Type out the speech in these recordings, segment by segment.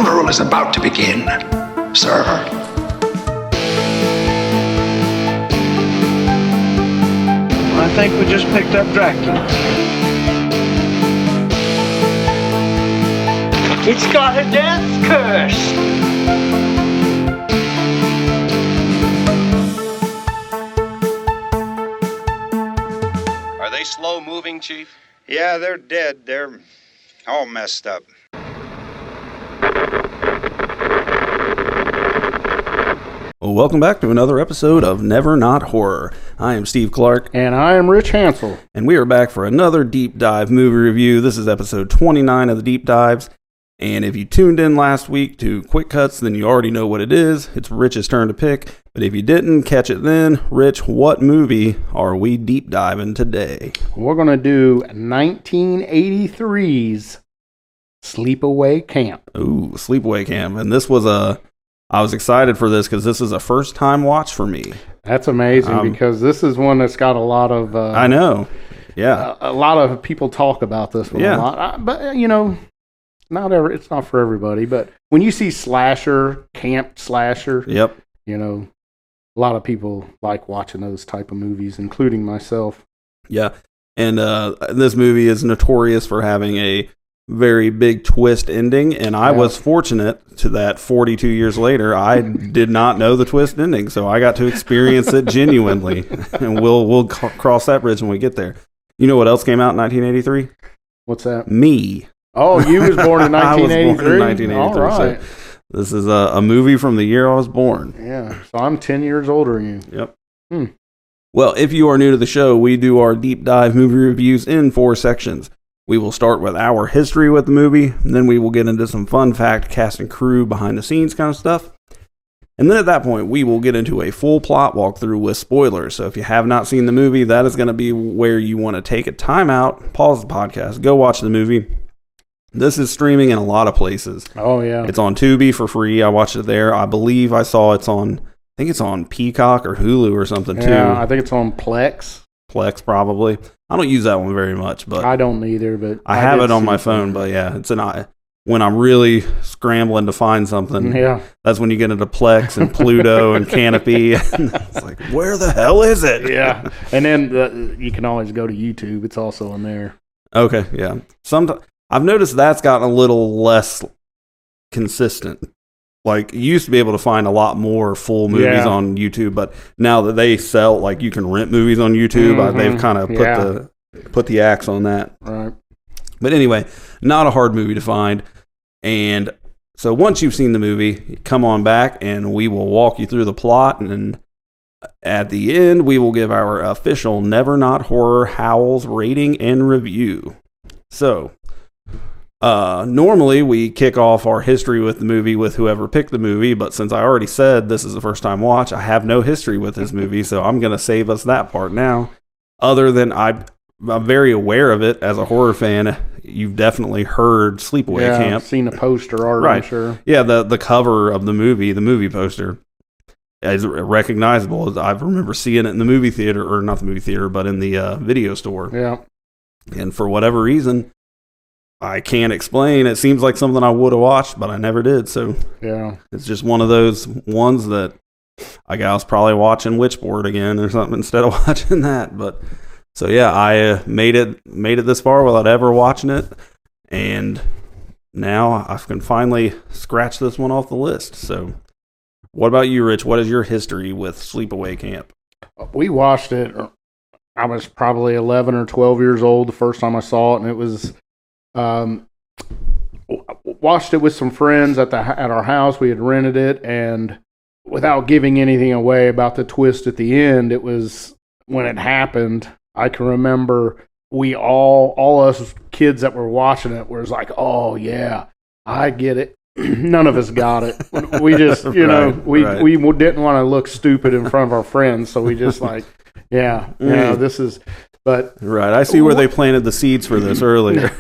funeral is about to begin, sir. I think we just picked up Dracula. It's got a death curse. Are they slow moving, Chief? Yeah, they're dead. They're all messed up. Well, welcome back to another episode of Never Not Horror. I am Steve Clark. And I am Rich Hansel. And we are back for another deep dive movie review. This is episode 29 of the Deep Dives. And if you tuned in last week to Quick Cuts, then you already know what it is. It's Rich's turn to pick. But if you didn't catch it then, Rich, what movie are we deep diving today? We're going to do 1983's Sleepaway Camp. Ooh, Sleepaway Camp. And this was I was excited for this because this is a first time watch for me. That's amazing because this is one that's got a lot of... I know. Yeah. A lot of people talk about this one a lot. But, you know... It's not for everybody, but when you see camp slasher, yep, you know, a lot of people like watching those type of movies, including myself. Yeah, and this movie is notorious for having a very big twist ending, and I was fortunate to that 42 years later, I did not know the twist ending, so I got to experience it genuinely, and we'll cross that bridge when we get there. You know what else came out in 1983? What's that? Me. Oh, you was born in 1983? I was born in 1983. All right. So this is a movie from the year I was born. Yeah, so I'm 10 years older than you. Yep. Well, if you are new to the show, we do our deep dive movie reviews in 4 sections. We will start with our history with the movie, and then we will get into some fun fact, cast and crew, behind the scenes kind of stuff. And then at that point, we will get into a full plot walkthrough with spoilers. So if you have not seen the movie, that is going to be where you want to take a time out, pause the podcast, go watch the movie. This is streaming in a lot of places. Oh, yeah. It's on Tubi for free. I watched it there. I believe I saw I think it's on Peacock or Hulu or something, too. Yeah, I think it's on Plex. Plex, probably. I don't use that one very much, but... I don't either, but... I have it on my phone, but yeah, it's when I'm really scrambling to find something, that's when you get into Plex and Pluto and Canopy. It's like, where the hell is it? Yeah. And then you can always go to YouTube. It's also on there. Okay, yeah. I've noticed that's gotten a little less consistent. Like, you used to be able to find a lot more full movies on YouTube, but now that they sell, like, you can rent movies on YouTube, they've kind of put the axe on that. Right. But anyway, not a hard movie to find. And so once you've seen the movie, come on back and we will walk you through the plot. And at the end, we will give our official Never Not Horror Howls rating and review. So... normally we kick off our history with the movie with whoever picked the movie, but since I already said this is the first time watch, I have no history with this movie, so I'm going to save us that part now. Other than I'm very aware of it as a horror fan. You've definitely heard Sleepaway Camp. I've seen a poster art, right. I'm sure. Yeah, the cover of the movie poster is recognizable. I remember seeing it in the movie theater, or not the movie theater, but in the video store. Yeah. And for whatever reason, I can't explain. It seems like something I would have watched, but I never did. So yeah, it's just one of those ones that I was probably watching Witchboard again or something instead of watching that. But so yeah, I made it this far without ever watching it, and now I can finally scratch this one off the list. So, what about you, Rich? What is your history with Sleepaway Camp? We watched it. I was probably 11 or 12 years old the first time I saw it, and it was. Watched it with some friends at our house. We had rented it, and without giving anything away about the twist at the end, it was when it happened. I can remember all us kids that were watching it was like, "Oh yeah, I get it." None of us got it. We just, we didn't want to look stupid in front of our friends, so we just like, this is. But right, I see where they planted the seeds for this earlier.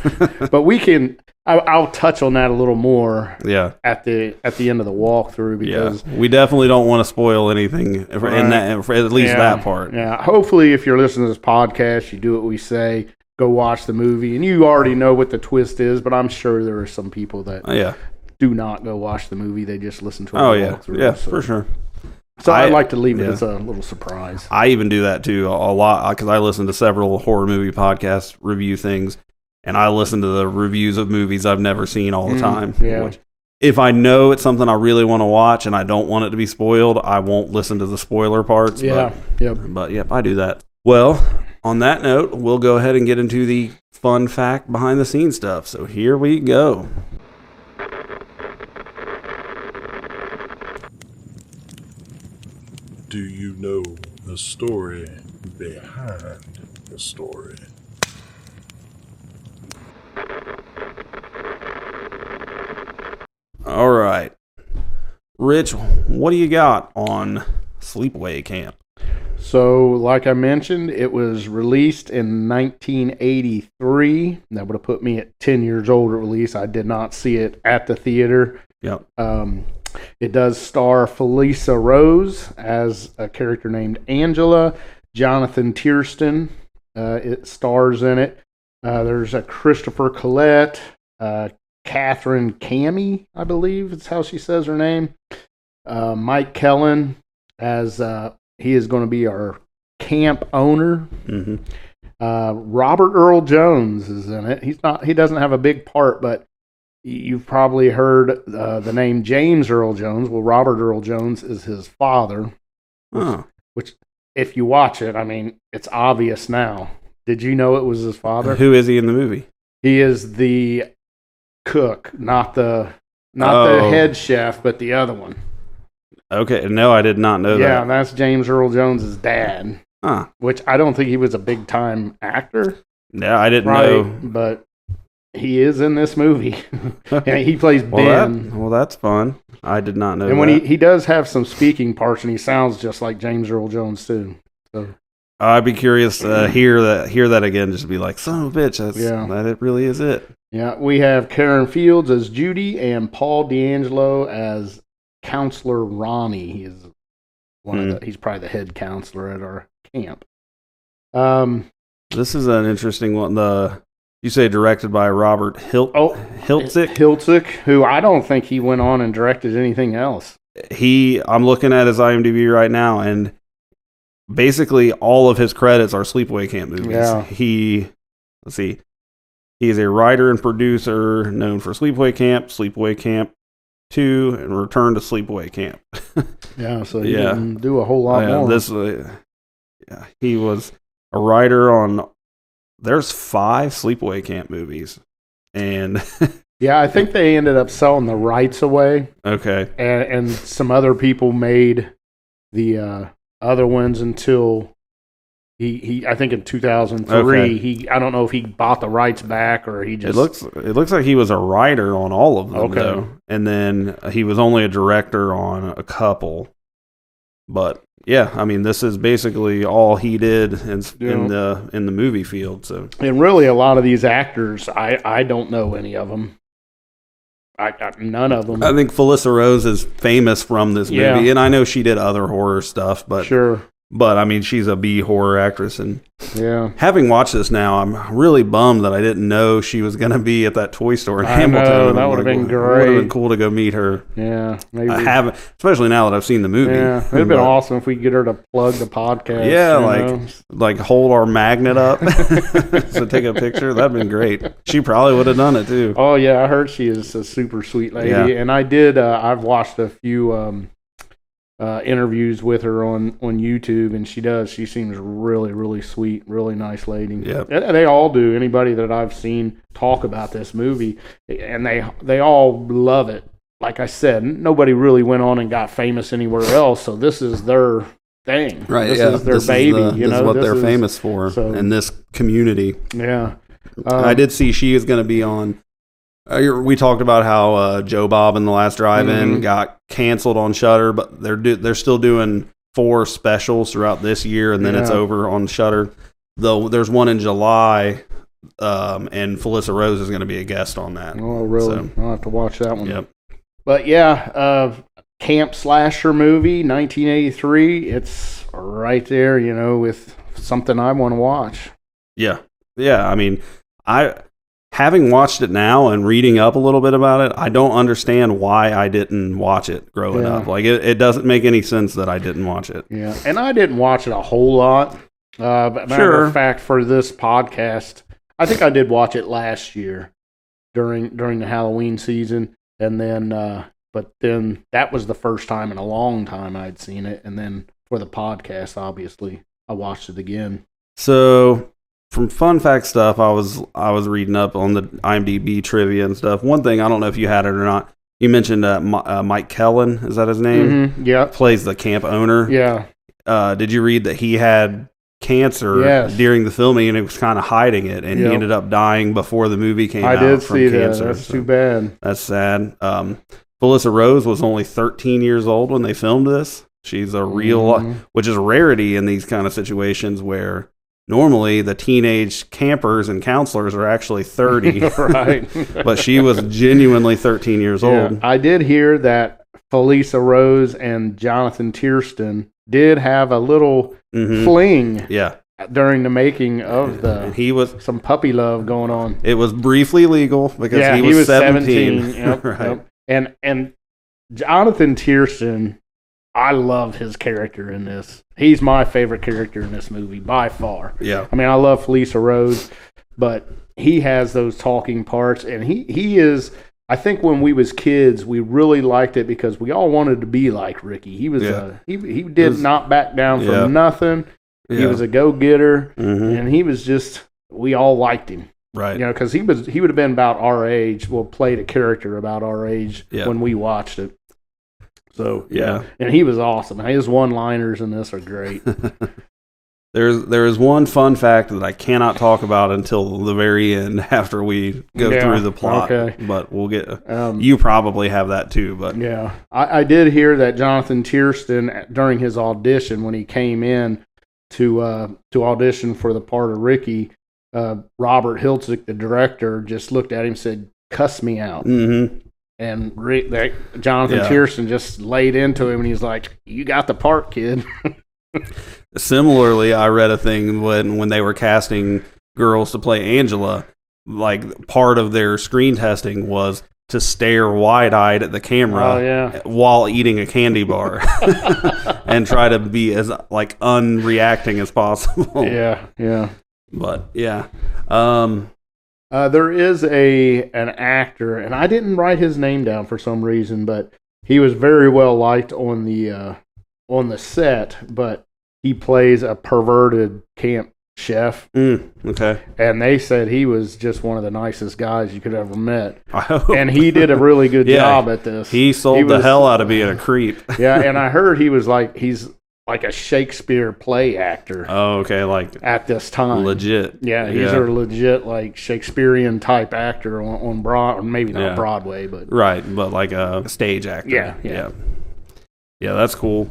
But we can. I'll touch on that a little more. Yeah. At the end of the walkthrough, because we definitely don't want to spoil anything in that, for at least that part. Yeah. Hopefully, if you're listening to this podcast, you do what we say. Go watch the movie, and you already know what the twist is. But I'm sure there are some people that do not go watch the movie. They just listen to a walkthrough. Yeah, so. for sure. So I like to leave it as a little surprise. I even do that too a lot because I listen to several horror movie podcasts, review things, and I listen to the reviews of movies I've never seen all the time. Yeah. If I know it's something I really want to watch and I don't want it to be spoiled, I won't listen to the spoiler parts. Yeah. But yep, I do that. Well, on that note, we'll go ahead and get into the fun fact behind the scenes stuff. So here we go. Do you know the story behind the story? All right. Rich, what do you got on Sleepaway Camp? So, like I mentioned, it was released in 1983. That would have put me at 10 years old at release. I did not see it at the theater. Yep. It does star Felissa Rose as a character named Angela. Jonathan Tiersten it stars in it. There's a Christopher Collette, Catherine Cammie, I believe is how she says her name. Mike Kellen as he is going to be our camp owner. Mm-hmm. Robert Earl Jones is in it. He doesn't have a big part, but you've probably heard the name James Earl Jones. Well, Robert Earl Jones is his father. Which, if you watch it, I mean, it's obvious now. Did you know it was his father? Who is he in the movie? He is the cook, not the head chef, but the other one. Okay, no, I did not know that. Yeah, that's James Earl Jones' dad. Huh. Which I don't think he was a big time actor. Yeah, I didn't know. But he is in this movie. And he plays Ben. Well, that's fun. I did not know and that. when he does have some speaking parts, and he sounds just like James Earl Jones too. So I'd be curious to hear that again, just to be like, son of a bitch, that it really is it. Yeah, we have Karen Fields as Judy and Paul D'Angelo as Counselor Ronnie. He is he's probably the head counselor at our camp. This is an interesting one. You say directed by Robert Hiltzik? Hiltzik, who I don't think he went on and directed anything else. I'm looking at his IMDb right now, and basically all of his credits are Sleepaway Camp movies. Yeah. He is a writer and producer known for Sleepaway Camp 2, and Return to Sleepaway Camp. Yeah, so he didn't do a whole lot more. He was a writer on. There's 5 Sleepaway Camp movies, and yeah, I think they ended up selling the rights away. Okay, and some other people made the other ones until he I think in 2003 I don't know if he bought the rights back or he just. It looks like he was a writer on all of them though, and then he was only a director on a couple, but. Yeah, I mean, this is basically all he did in the movie field. So, and really, a lot of these actors, I don't know any of them. None of them. I think Felissa Rose is famous from this movie, and I know she did other horror stuff, but sure. But I mean, she's a B horror actress, and having watched this now, I'm really bummed that I didn't know she was going to be at that toy store in Hamilton. Know, that would have been great. Would have been cool to go meet her. Yeah, maybe. I haven't, especially now that I've seen the movie. Yeah, it'd have been awesome if we could get her to plug the podcast. Yeah, like hold our magnet up to take a picture. That'd been great. She probably would have done it too. Oh yeah, I heard she is a super sweet lady, and I did. I've watched a few. Interviews with her on YouTube, and she seems really, really sweet, really nice lady. Yeah, they all do. Anybody that I've seen talk about this movie, and they all love it. Like I said, nobody really went on and got famous anywhere else, so this is their thing. Right? This is their baby. This is what they're famous for in this community. Yeah, I did see she is going to be on. We talked about how Joe Bob and the Last Drive-In got canceled on Shudder, but they're still doing 4 specials throughout this year, and then it's over on Shudder. Though there's one in July, and Felissa Rose is going to be a guest on that. Oh, really? So, I'll have to watch that one. Yep. But yeah, camp slasher movie, 1983. It's right there, with something I want to watch. Yeah. I mean, having watched it now and reading up a little bit about it, I don't understand why I didn't watch it growing up. Like, it doesn't make any sense that I didn't watch it. Yeah, and I didn't watch it a whole lot. But matter of fact, for this podcast, I think I did watch it last year during the Halloween season, and then but then that was the first time in a long time I'd seen it, and then for the podcast, obviously, I watched it again. So, from fun fact stuff, I was reading up on the IMDb trivia and stuff. One thing, I don't know if you had it or not. You mentioned Mike Kellen, is that his name? Mm-hmm, yeah, plays the camp owner. Yeah. Did you read that he had cancer during the filming, and he was kind of hiding it, and he ended up dying before the movie came out. I did from see cancer. that. That's too bad. That's sad. Felissa Rose was only 13 years old when they filmed this. She's a real, which is a rarity in these kind of situations where normally the teenage campers and counselors are actually 30. Right. But she was genuinely 13 years old. I did hear that Felissa Rose and Jonathan Tiersten did have a little fling during the making of and he was some puppy love going on. It was briefly legal because he was 17. Yep, right. Yep. And Jonathan Tiersten, I love his character in this. He's my favorite character in this movie by far. Yeah. I mean, I love Felissa Rose, but he has those talking parts, and he is. I think when we was kids, we really liked it because we all wanted to be like Ricky. He was he did not back down from nothing. Yeah. He was a go-getter, and he was just, we all liked him. Right. You know, because he would have been about our age, played a character about our age when we watched it. So, and he was awesome. His one-liners in this are great. There is one fun fact that I cannot talk about until the very end after we go through the plot. Okay. But we'll get. You probably have that too, but I did hear that Jonathan Tiersten during his audition when he came in to audition for the part of Ricky, Robert Hiltzik, the director, just looked at him and said, "Cuss me out." Mm-hmm. And Jonathan Tiersten just laid into him, and he's like, "You got the part, kid." Similarly, I read a thing when they were casting girls to play Angela, like part of their screen testing was to stare wide-eyed at the camera while eating a candy bar and try to be as like unreacting as possible. Yeah. But there is an actor, and I didn't write his name down for some reason, but he was very well liked on the set, but he plays a perverted camp chef. Okay. And they said he was just one of the nicest guys you could ever met. I hope. And he did a really good job at this. He sold the hell out of being a creep. Yeah, and I heard he's like a Shakespeare play actor. Oh, okay, like at this time. Legit. Yeah, he's a legit like Shakespearean type actor on Broadway, or maybe not Broadway, but but like a stage actor. Yeah. Yeah, that's cool.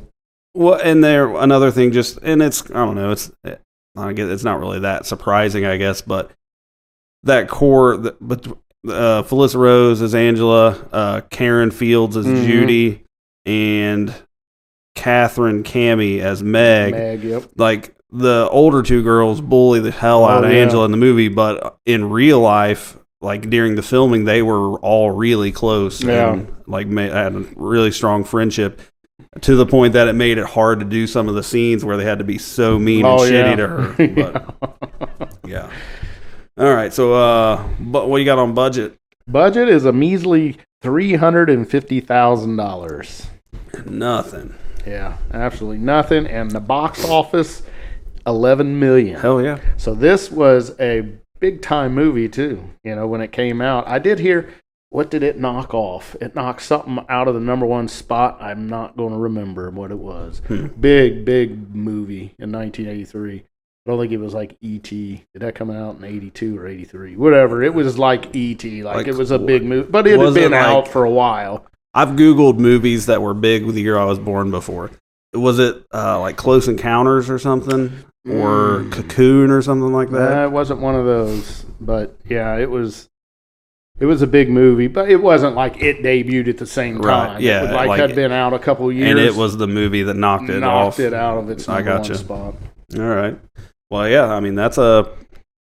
Well, and another thing, it's I don't know, it's not really that surprising, I guess, but that core, Felissa Rose is Angela, Karen Fields is Judy, and Catherine Cammie as Meg. Yep. Like the older two girls bully the hell out of Angela in the movie, but in real life, like during the filming, they were all really close and like had a really strong friendship. To the point that it made it hard to do some of the scenes where they had to be so mean and shitty to her. But, All right, so but what you got on budget? Budget is a measly $350,000. Nothing. Yeah, absolutely nothing. And the box office, $11 million. Hell yeah! So this was a big time movie too. You know, when it came out, I did hear. What did it knock off? It knocked something out of the number one spot. I'm not going to remember what it was. Big movie in 1983. I don't think it was like E.T. Did that come out in 82 or 83? Whatever. It was like E.T. Like it was a big movie. But it had been out for a while. I've Googled movies that were big the year I was born before. Was it like Close Encounters or something? Or Cocoon or something like that? It wasn't one of those. But yeah, it was... It was a big movie, but it wasn't like it debuted at the same time. Right, yeah. It was had been out a couple of years. And it was the movie that knocked it off. Knocked it out of its number one spot. All right. Well, yeah, I mean, that's a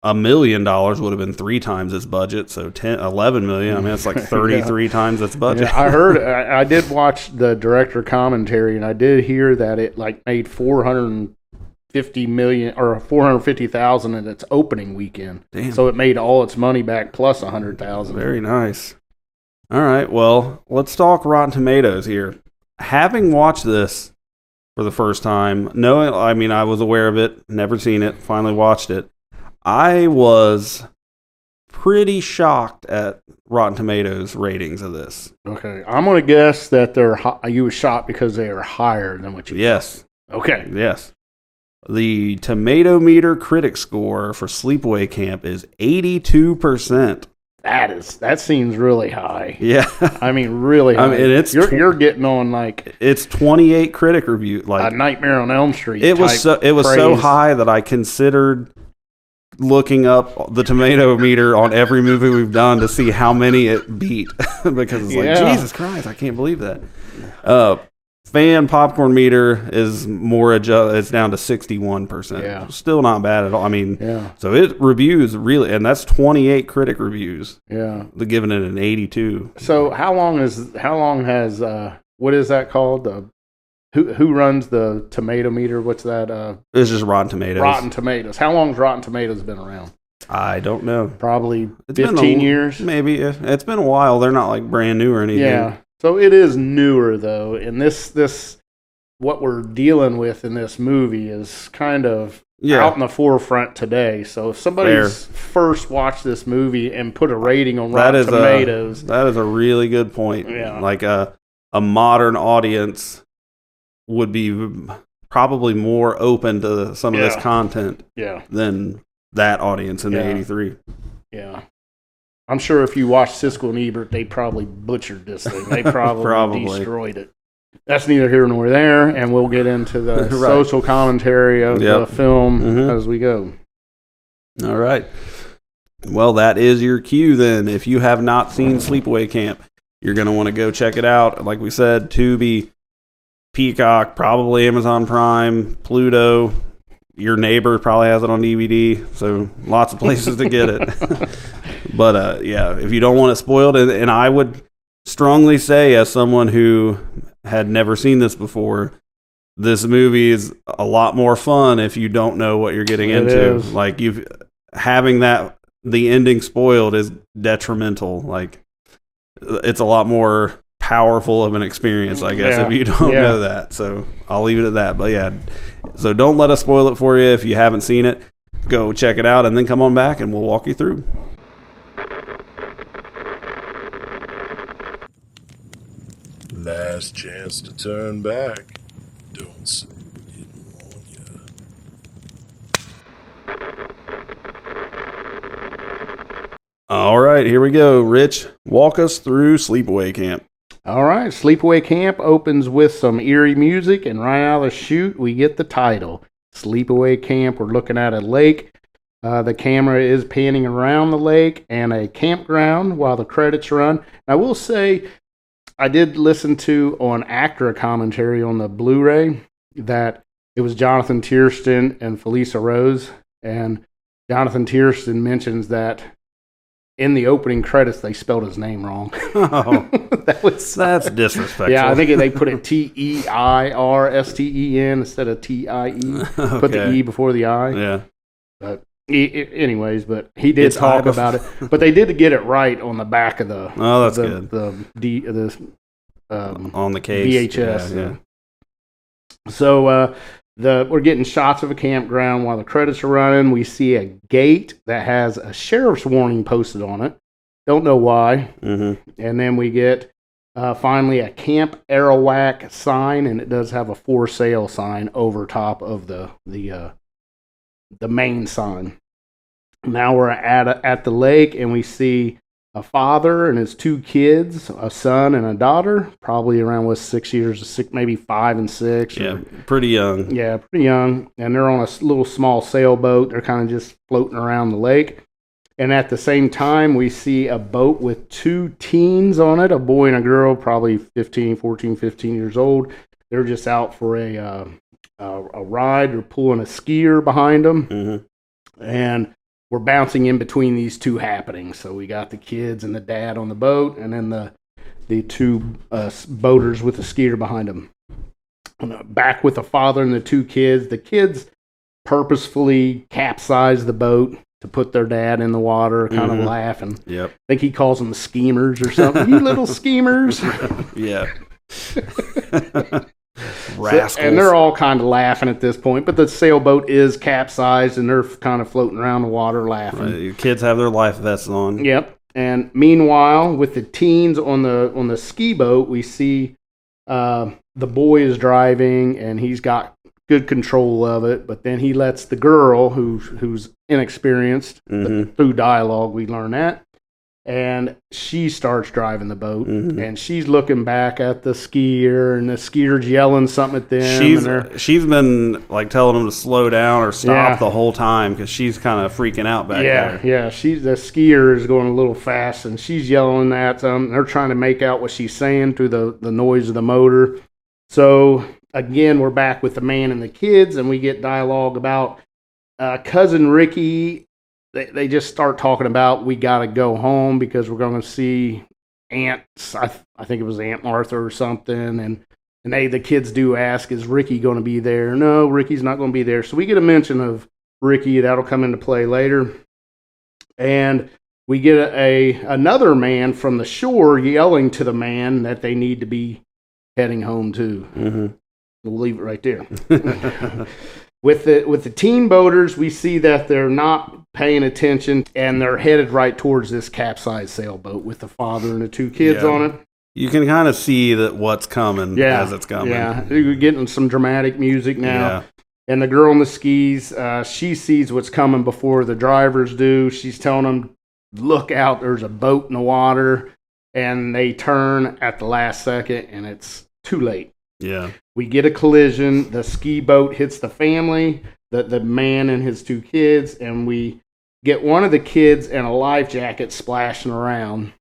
$1 million would have been 3 times its budget, so 11 million. I mean, it's like 33 times its budget. Yeah, I heard. I did watch the director commentary, and I did hear that it like made 450 million or 450,000 in its opening weekend. Damn. So it made all its money back plus 100,000. Very nice. All right, well, let's talk Rotten Tomatoes here. Having watched this for the first time, I was aware of it, never seen it, finally watched it. I was pretty shocked at Rotten Tomatoes ratings of this. Okay, I'm gonna guess that you were shocked because they are higher than what you. Yes. thought. Okay. Yes. The Tomato Meter critic score for Sleepaway Camp is 82%. That seems really high. Yeah. I mean, really high. I mean, and you're getting on like it's 28 critic review. Like a Nightmare on Elm Street. It was so high that I considered looking up the tomato meter on every movie we've done to see how many it beat because it's like Jesus Christ, I can't believe that. Fan popcorn meter is more it's down to 61%. Yeah. Still not bad at all. I mean, Yeah. so it reviews really, and that's 28 critic reviews. Yeah. They're giving it an 82. So how long has what is that called? Who runs the tomato meter? What's that? It's just Rotten Tomatoes. Rotten Tomatoes. How long has Rotten Tomatoes been around? I don't know. Probably It's been 15 years. Maybe. It's been a while. They're not like brand new or anything. Yeah. So it is newer though, and this what we're dealing with in this movie is kind of out in the forefront today. So if somebody's first watched this movie and put a rating on Rotten Tomatoes, that is a really good point. Yeah. Like a modern audience would be probably more open to some of this content than that audience in the 83. Yeah. I'm sure if you watched Siskel and Ebert, they probably butchered this thing. They probably destroyed it. That's neither here nor there, and we'll get into the social commentary of the film as we go. All right. Well, that is your cue then. If you have not seen Sleepaway Camp, you're going to want to go check it out. Like we said, Tubi, Peacock, probably Amazon Prime, Pluto. Your neighbor probably has it on DVD, so lots of places to get it. But if you don't want it spoiled, and I would strongly say, as someone who had never seen this before, this movie is a lot more fun if you don't know what you're getting into. Is. Like having the ending spoiled is detrimental. Like it's a lot more powerful of an experience, I guess, if you don't know that. So I'll leave it at that. But yeah, so don't let us spoil it for you if you haven't seen it. Go check it out and then come on back and we'll walk you through. Last chance to turn back. Don't say we didn't warn ya. All right, here we go. Rich, walk us through Sleepaway Camp. All right, Sleepaway Camp opens with some eerie music, and right out of the chute, we get the title, Sleepaway Camp. We're looking at a lake. The camera is panning around the lake and a campground while the credits run. I will say, I did listen to on actor commentary on the Blu-ray that it was Jonathan Tiersten and Felissa Rose, and Jonathan Tiersten mentions that in the opening credits they spelled his name wrong. Oh, that's disrespectful. Yeah, I think they put it Teirsten instead of Tie. Put the E before the I. Yeah. But anyways, but he did talk about it. But they did get it right on the back of the good. On the case VHS. Yeah. So we're getting shots of a campground while the credits are running. We see a gate that has a sheriff's warning posted on it. Don't know why. Mm-hmm. And then we get finally a Camp Arawak sign, and it does have a for sale sign over top of the main sign. Now we're at the lake, and we see a father and his 2 kids, a son and a daughter, probably around 6 years, maybe 5 and 6. Yeah, pretty young. Yeah, pretty young. And they're on a little small sailboat. They're kind of just floating around the lake. And at the same time, we see a boat with 2 teens on it, a boy and a girl, probably 15 years old. They're just out for a ride. They're pulling a skier behind them. Mm-hmm. And we're bouncing in between these two happenings. So we got the kids and the dad on the boat, and then the two boaters with the skier behind them. Back with the father and the two kids. The kids purposefully capsize the boat to put their dad in the water, kind of laughing. Yep. I think he calls them schemers or something. You little schemers. Yeah. Rascals. And they're all kind of laughing at this point, but the sailboat is capsized and they're kind of floating around the water laughing. Right. Your kids have their life vests on. Yep. And meanwhile, with the teens on the ski boat, we see the boy is driving and he's got good control of it, but then he lets the girl who's inexperienced, through dialogue we learn that, and she starts driving the boat, and she's looking back at the skier, and the skier's yelling something at them. She's been like telling them to slow down or stop the whole time because she's kind of freaking out back there. Yeah, the skier is going a little fast, and she's yelling at them. They're trying to make out what she's saying through the noise of the motor. So again, we're back with the man and the kids, and we get dialogue about cousin Ricky. They just start talking about we got to go home because we're going to see Aunt. I think it was Aunt Martha or something, and the kids do ask, "Is Ricky going to be there?" No, Ricky's not going to be there. So we get a mention of Ricky that'll come into play later, and we get another man from the shore yelling to the man that they need to be heading home too. We'll leave it right there. With the teen boaters, we see that they're not paying attention and they're headed right towards this capsized sailboat with the father and the two kids on it. You can kind of see that what's coming as it's coming. Yeah, you're getting some dramatic music now. Yeah. And the girl on the skis, she sees what's coming before the drivers do. She's telling them, look out, there's a boat in the water. And they turn at the last second, and it's too late. Yeah. We get a collision. The ski boat hits the family, the man and his two kids, and we get one of the kids in a life jacket splashing around.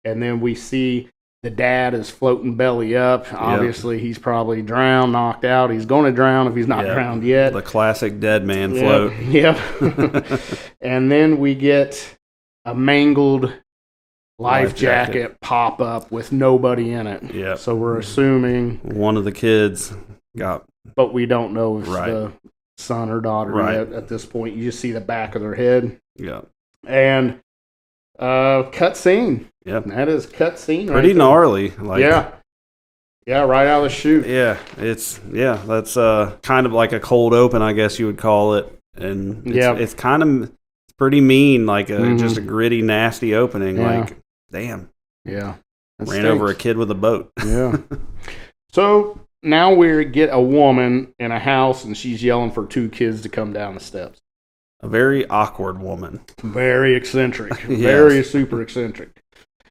And then we see the dad is floating belly up. Obviously, he's probably drowned, knocked out. He's going to drown if he's not drowned yet. The classic dead man float. Yep. And then we get a mangled life jacket pop up with nobody in it. Yeah. So we're assuming one of the kids got, but we don't know if the son or daughter yet at this point. You just see the back of their head. Yeah. And cut scene. Yeah. That is cut scene. Pretty right gnarly. Yeah, right out of the chute. Yeah. That's kind of like a cold open, I guess you would call it. And it's kind of pretty mean, like just a gritty, nasty opening. Yeah. Like, damn. Yeah. Ran over a kid with a boat. Yeah. So now we get a woman in a house and she's yelling for two kids to come down the steps. A very awkward woman. Very eccentric. Yes. Very super eccentric.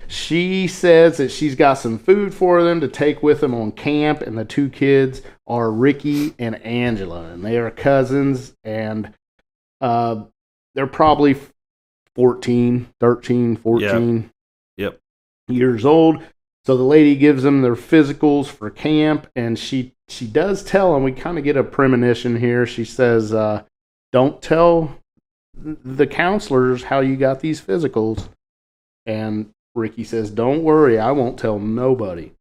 She says that she's got some food for them to take with them on camp, and the two kids are Ricky and Angela, and they are cousins, and they're probably 13, 14 years old. So the lady gives them their physicals for camp, and she does tell them, we kind of get a premonition here. She says, don't tell the counselors how you got these physicals. And Ricky says, don't worry, I won't tell nobody.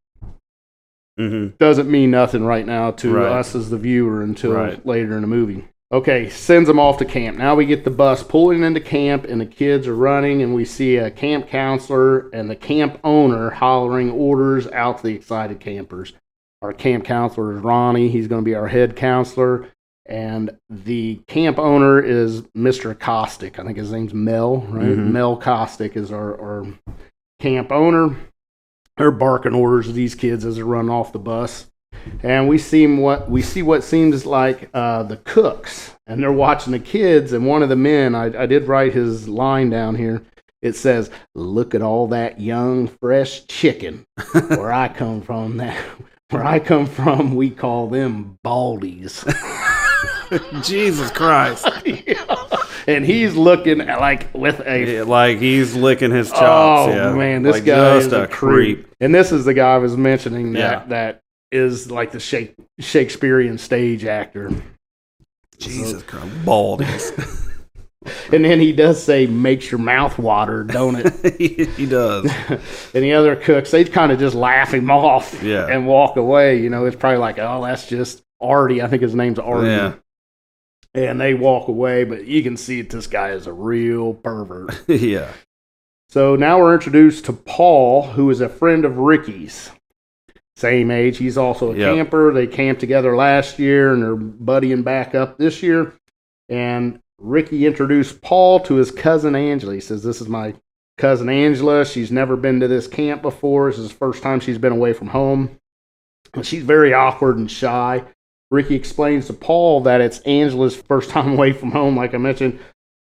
Doesn't mean nothing right now to us as the viewer until later in the movie. Okay, sends them off to camp. Now we get the bus pulling into camp, and the kids are running, and we see a camp counselor and the camp owner hollering orders out to the excited campers. Our camp counselor is Ronnie. He's going to be our head counselor. And the camp owner is Mr. Caustic. I think his name's Mel, right? Mel Caustic is our camp owner. They're barking orders to these kids as they're running off the bus. And we see what seems like the cooks, and they're watching the kids. And one of the men, I did write his line down here. It says, "Look at all that young, fresh chicken." Where I come from, we call them baldies. Jesus Christ! And he's looking like with like he's licking his chops. Oh man, this guy just is a creep. And this is the guy I was mentioning that is like the Shakespearean stage actor. Jesus Christ, baldies. And then he does say, makes your mouth water, don't it? He does. And the other cooks, they kind of just laugh him off and walk away. You know, it's probably like, oh, that's just Artie. I think his name's Artie. Yeah. And they walk away, but you can see that this guy is a real pervert. Yeah. So now we're introduced to Paul, who is a friend of Ricky's. Same age. He's also a camper. They camped together last year, and they're buddying back up this year. And Ricky introduced Paul to his cousin Angela. He says, this is my cousin Angela. She's never been to this camp before. This is the first time she's been away from home. And she's very awkward and shy. Ricky explains to Paul that it's Angela's first time away from home, like I mentioned.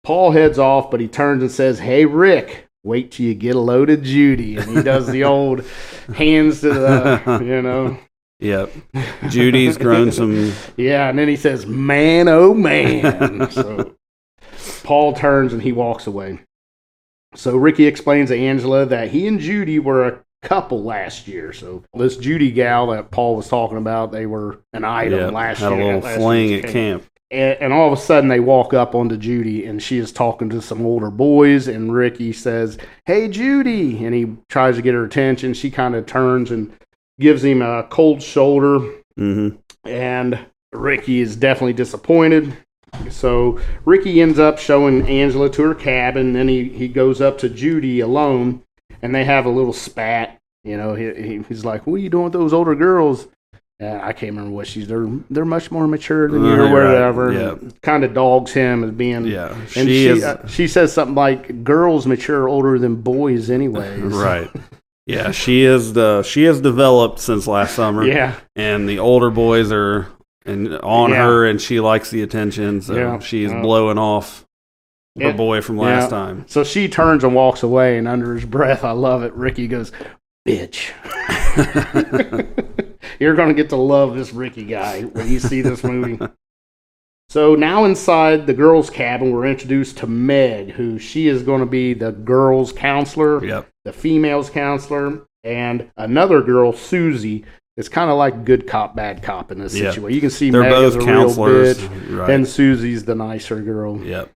Paul heads off, but he turns and says, hey, Rick, wait till you get a load of Judy. And he does the old hands to the, you know. Yep. Judy's grown some. Yeah, and then he says, man, oh, man. So Paul turns and he walks away. So Ricky explains to Angela that he and Judy were a couple last year. So this Judy gal that Paul was talking about, they were an item last year. Had a little fling at camp. And all of a sudden they walk up onto Judy and she is talking to some older boys, and Ricky says, hey, Judy. And he tries to get her attention. She kind of turns and gives him a cold shoulder. Mm-hmm. And Ricky is definitely disappointed. So Ricky ends up showing Angela to her cabin. Then he goes up to Judy alone, and they have a little spat. You know, he's like, what are you doing with those older girls? I can't remember what they're much more mature than you or whatever. Right. Yeah. Kind of dogs him as being. Yeah. And she says something like, girls mature older than boys anyways. Right. Yeah, she has developed since last summer. Yeah. And the older boys are on her, and she likes the attention, so she's blowing off her boy from last time. So she turns and walks away, and under his breath, I love it, Ricky goes, bitch. You're going to get to love this Ricky guy when you see this movie. So now inside the girls' cabin, we're introduced to Meg, who she is going to be the girls' counselor, the females' counselor, and another girl, Susie. It's kind of like good cop, bad cop in this situation. You can see they're Meg both is a counselors, real bitch, right. and Susie's the nicer girl. Yep.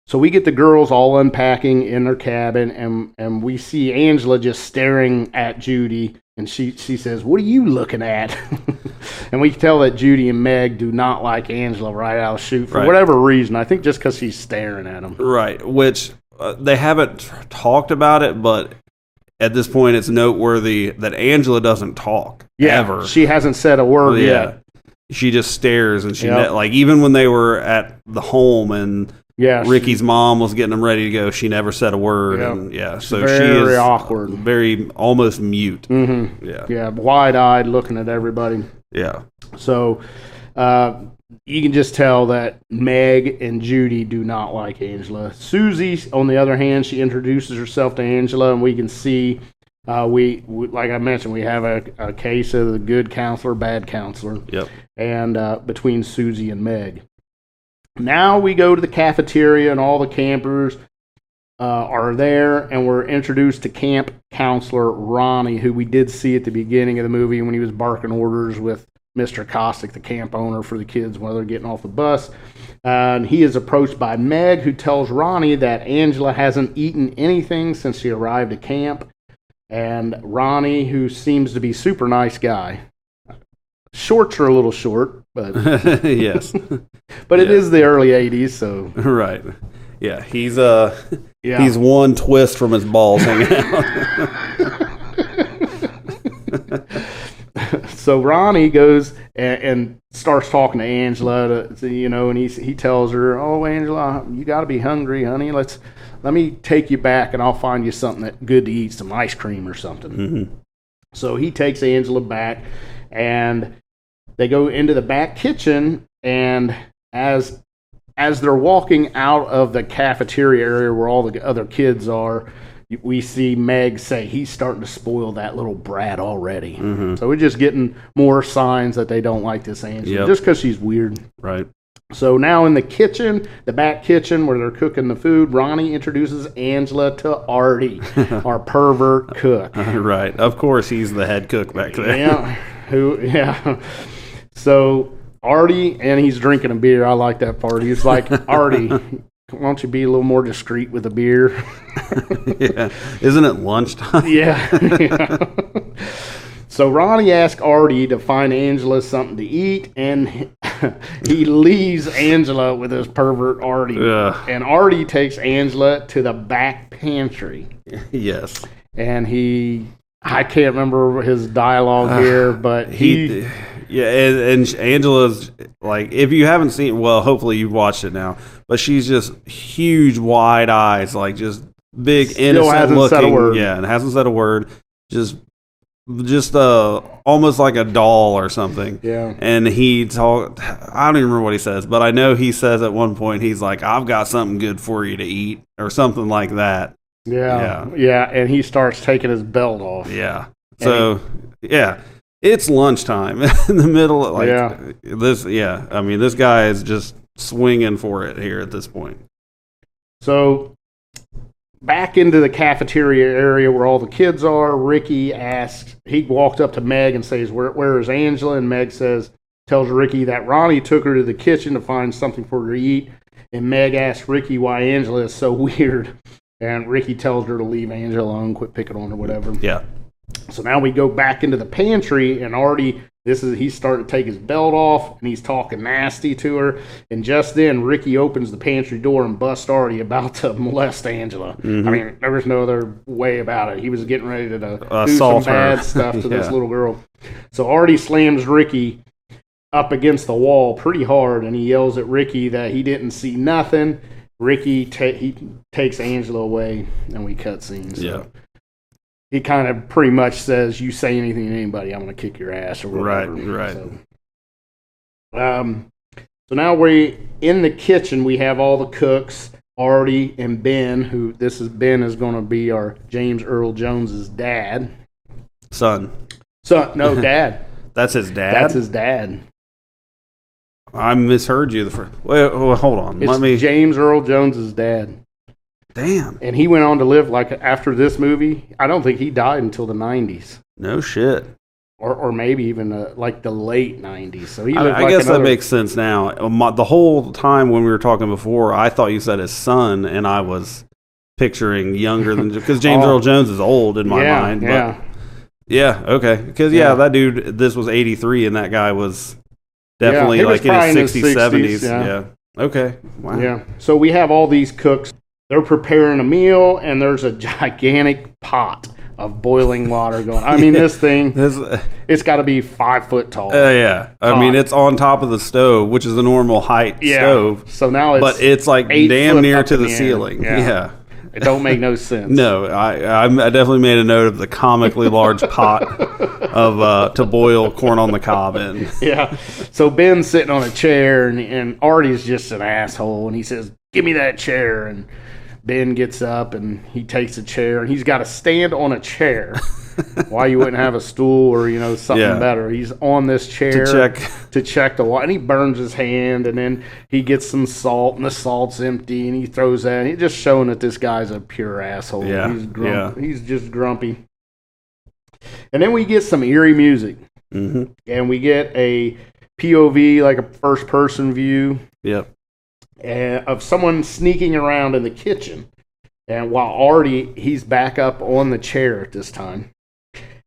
So we get the girls all unpacking in their cabin, and we see Angela just staring at Judy, and she says, what are you looking at? And we can tell that Judy and Meg do not like Angela right out of the chute for whatever reason. I think just because she's staring at them. Right, which they haven't talked about it, but at this point it's noteworthy that Angela doesn't talk ever. She hasn't said a word yet. She just stares, and like even when they were at the home and Ricky's mom was getting them ready to go, she never said a word. And so she is very awkward, very almost mute. Mm-hmm. Wide-eyed, looking at everybody. Yeah. So you can just tell that Meg and Judy do not like Angela. Susie, on the other hand, she introduces herself to Angela, and we can see, we like I mentioned, we have a case of the good counselor, bad counselor. Yep. And between Susie and Meg. Now we go to the cafeteria, and all the campers are there, and we're introduced to camp counselor Ronnie, who we did see at the beginning of the movie when he was barking orders with Mr. Kostick, the camp owner, for the kids while they're getting off the bus. And he is approached by Meg, who tells Ronnie that Angela hasn't eaten anything since she arrived at camp. And Ronnie, who seems to be a super nice guy. Shorts are a little short, but yes. But it is the early 80s, so right. Yeah, he's one twist from his balls hanging out. So Ronnie goes and starts talking to Angela, and he tells her, "Oh, Angela, you got to be hungry, honey. Let me take you back, and I'll find you something good to eat, some ice cream or something." Mm-hmm. So he takes Angela back, and they go into the back kitchen, and as they're walking out of the cafeteria area where all the other kids are, we see Meg say, he's starting to spoil that little brat already. Mm-hmm. So we're just getting more signs that they don't like this Angela, just because she's weird. Right. So now in the kitchen, the back kitchen where they're cooking the food, Ronnie introduces Angela to Artie, our pervert cook. Right. Of course, he's the head cook back there. Yeah. So Artie, and he's drinking a beer. I like that part. He's like, Artie, why don't you be a little more discreet with the beer? Yeah. Isn't it lunchtime? Yeah. So Ronnie asks Artie to find Angela something to eat, and he leaves Angela with his pervert Artie. Ugh. And Artie takes Angela to the back pantry. Yes. And I can't remember his dialogue here, but and Angela's like, if you haven't seen, well, hopefully you've watched it now, but she's just huge, wide eyes, like just big, still innocent hasn't looking. said a word. Yeah, and hasn't said a word. Just almost like a doll or something. Yeah. And I don't even remember what he says, but I know he says at one point, he's like, I've got something good for you to eat, or something like that. Yeah. And he starts taking his belt off. Yeah. So, it's lunchtime in the middle of this. Yeah. I mean, this guy is just swinging for it here at this point. So, back into the cafeteria area where all the kids are, Ricky asks, he walked up to Meg and says, where is Angela? And Meg tells Ricky that Ronnie took her to the kitchen to find something for her to eat. And Meg asks Ricky why Angela is so weird. And Ricky tells her to leave Angela alone, quit picking on her, whatever. Yeah. So now we go back into the pantry, and Artie, he's starting to take his belt off, and he's talking nasty to her. And just then, Ricky opens the pantry door and busts Artie about to molest Angela. Mm-hmm. I mean, there was no other way about it. He was getting ready to do assault some bad her. stuff to this little girl. So Artie slams Ricky up against the wall pretty hard, and he yells at Ricky that he didn't see nothing. Ricky he takes Angela away, and we cut scenes. Yeah. He kind of pretty much says, you say anything to anybody, I'm going to kick your ass or whatever. Right. So now we're in the kitchen. We have all the cooks, Artie and Ben, Ben is going to be our James Earl Jones's dad. Son, no, dad. That's his dad? That's his dad. I misheard you. Wait, hold on. It's James Earl Jones's dad. Damn. And he went on to live, like, after this movie, I don't think he died until the 90s. No shit. Or maybe even like the late 90s. So he I guess that makes sense now. The whole time when we were talking before, I thought you said his son, and I was picturing younger than... Because James Earl Jones is old in my mind. But yeah, okay. Because, that dude, this was 83, and that guy was definitely like in his 60s, 70s. Yeah. Okay. Wow. Yeah. So we have all these cooks. They're preparing a meal, and there's a gigantic pot of boiling water going. I mean, this thing, it's got to be 5 foot tall. Yeah. I mean, it's on top of the stove, which is the normal height stove. So now but it's like damn near to the ceiling. Yeah. It don't make no sense. No, I definitely made a note of the comically large pot of to boil corn on the cob in. Yeah. So Ben's sitting on a chair, and Artie's just an asshole, and he says, "Give me that chair." And Ben gets up and he takes a chair, and he's got to stand on a chair. Why you wouldn't have a stool or something better? He's on this chair to check the water, and he burns his hand, and then he gets some salt, and the salt's empty, and he throws that. And he's just showing that this guy's a pure asshole. Yeah. He's grumpy. He's just grumpy. And then we get some eerie music, and we get a POV, like a first-person view. Yep. Of someone sneaking around in the kitchen, and while Artie, he's back up on the chair at this time,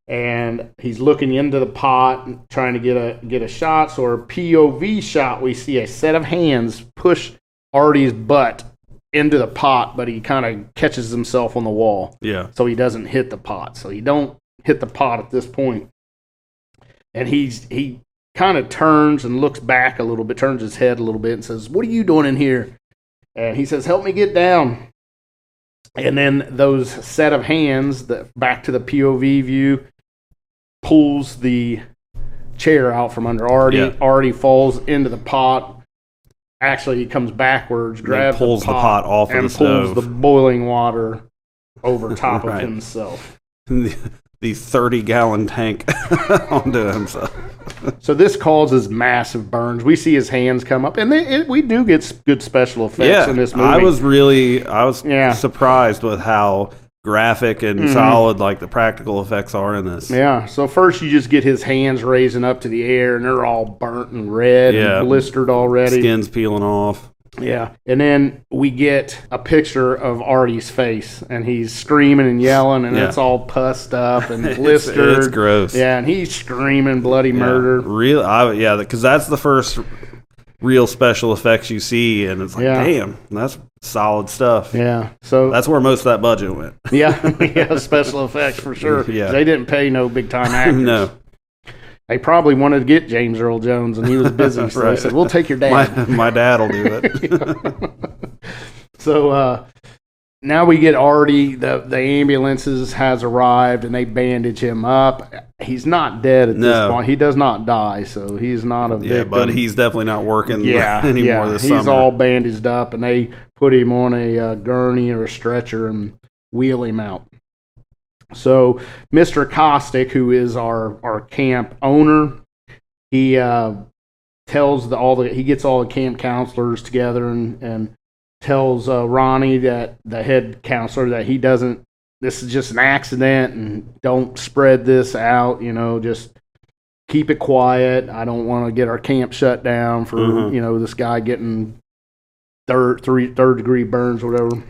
and he's looking into the pot and trying to get a shot. So our POV shot, we see a set of hands push Artie's butt into the pot, but he kind of catches himself on the wall. Yeah. So he doesn't hit the pot. So he don't hit the pot at this point, and he kind of turns and looks back a little bit, turns his head a little bit and says, "What are you doing in here?" And he says, "Help me get down." And then those set of hands, back to the POV view, pulls the chair out from under Artie. Yeah. Artie falls into the pot. Actually, he comes backwards, grabs pulls the pot off of the stove, and pulls the boiling water over top of himself. The 30-gallon tank onto himself. So this causes massive burns. We see his hands come up, and we do get good special effects in this movie. I was surprised with how graphic and solid like the practical effects are in this. Yeah. So first you just get his hands raising up to the air, and they're all burnt and red and blistered already. Skin's peeling off. Yeah, and then we get a picture of Artie's face, and he's screaming and yelling, and it's all pussed up and blistered. It's gross. Yeah, and he's screaming bloody murder. Because that's the first real special effects you see, and it's like, damn, that's solid stuff. Yeah, so that's where most of that budget went. yeah, special effects for sure. Yeah, they didn't pay no big time actors. No. They probably wanted to get James Earl Jones, and he was busy, so they said, we'll take your dad. My dad will do it. So now we get Artie. The ambulances has arrived, and they bandage him up. He's not dead at this point. He does not die, so he's not a victim. Yeah, but he's definitely not working anymore this summer. He's all bandaged up, and they put him on a gurney or a stretcher and wheel him out. So Mr. Caustic, who is our camp owner, he tells he gets all the camp counselors together and tells Ronnie, that the head counselor, that he doesn't. This is just an accident, and don't spread this out. Just keep it quiet. I don't want to get our camp shut down for this guy getting third degree burns or whatever.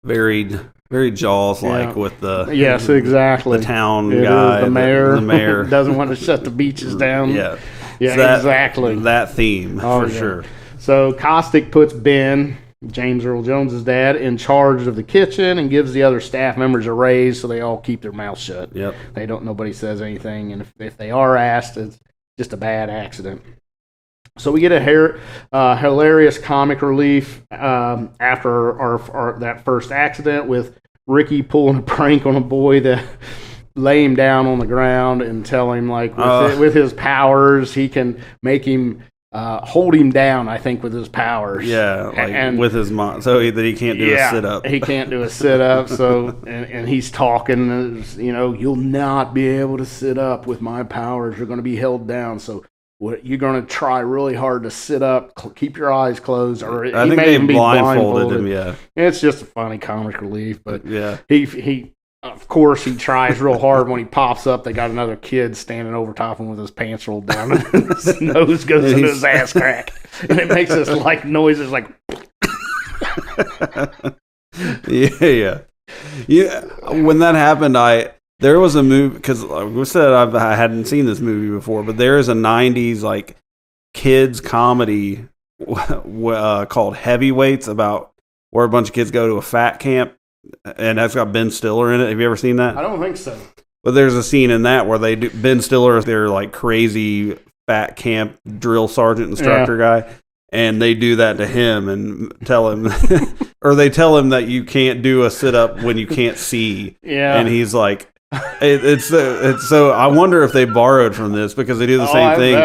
Very Jaws like with the exactly the town guy, the mayor doesn't want to shut the beaches down. So exactly that theme for sure. So Caustic puts Ben, James Earl Jones's dad, in charge of the kitchen and gives the other staff members a raise, so they all keep their mouths shut. Yep. Nobody says anything, and if they are asked, it's just a bad accident. So we get a hilarious comic relief after our that first accident, with Ricky pulling a prank on a boy that lay him down on the ground and tell him with his powers he can make him hold him down. I think with his powers, and with his mom, so that he can't do a sit up. He can't do a sit up. So and he's talking, you'll not be able to sit up with my powers. You're going to be held down. So you're going to try really hard to sit up, keep your eyes closed, or I think they blindfolded him. Yeah, it's just a funny comic relief, but he of course he tries real hard. When he pops up, they got another kid standing over top of him with his pants rolled down, and his nose goes into his ass crack, and it makes this noises like. Yeah. When that happened, there was a movie, because like we said, I hadn't seen this movie before, but there is a 90s kids comedy called Heavyweights, about where a bunch of kids go to a fat camp, and that's got Ben Stiller in it. Have you ever seen that? I don't think so. But there's a scene in that where Ben Stiller, they're crazy fat camp drill sergeant instructor guy, and they do that to him and tell him, or they tell him that you can't do a sit up when you can't see. Yeah, and he's like. It's so I wonder if they borrowed from this, because they do the same thing.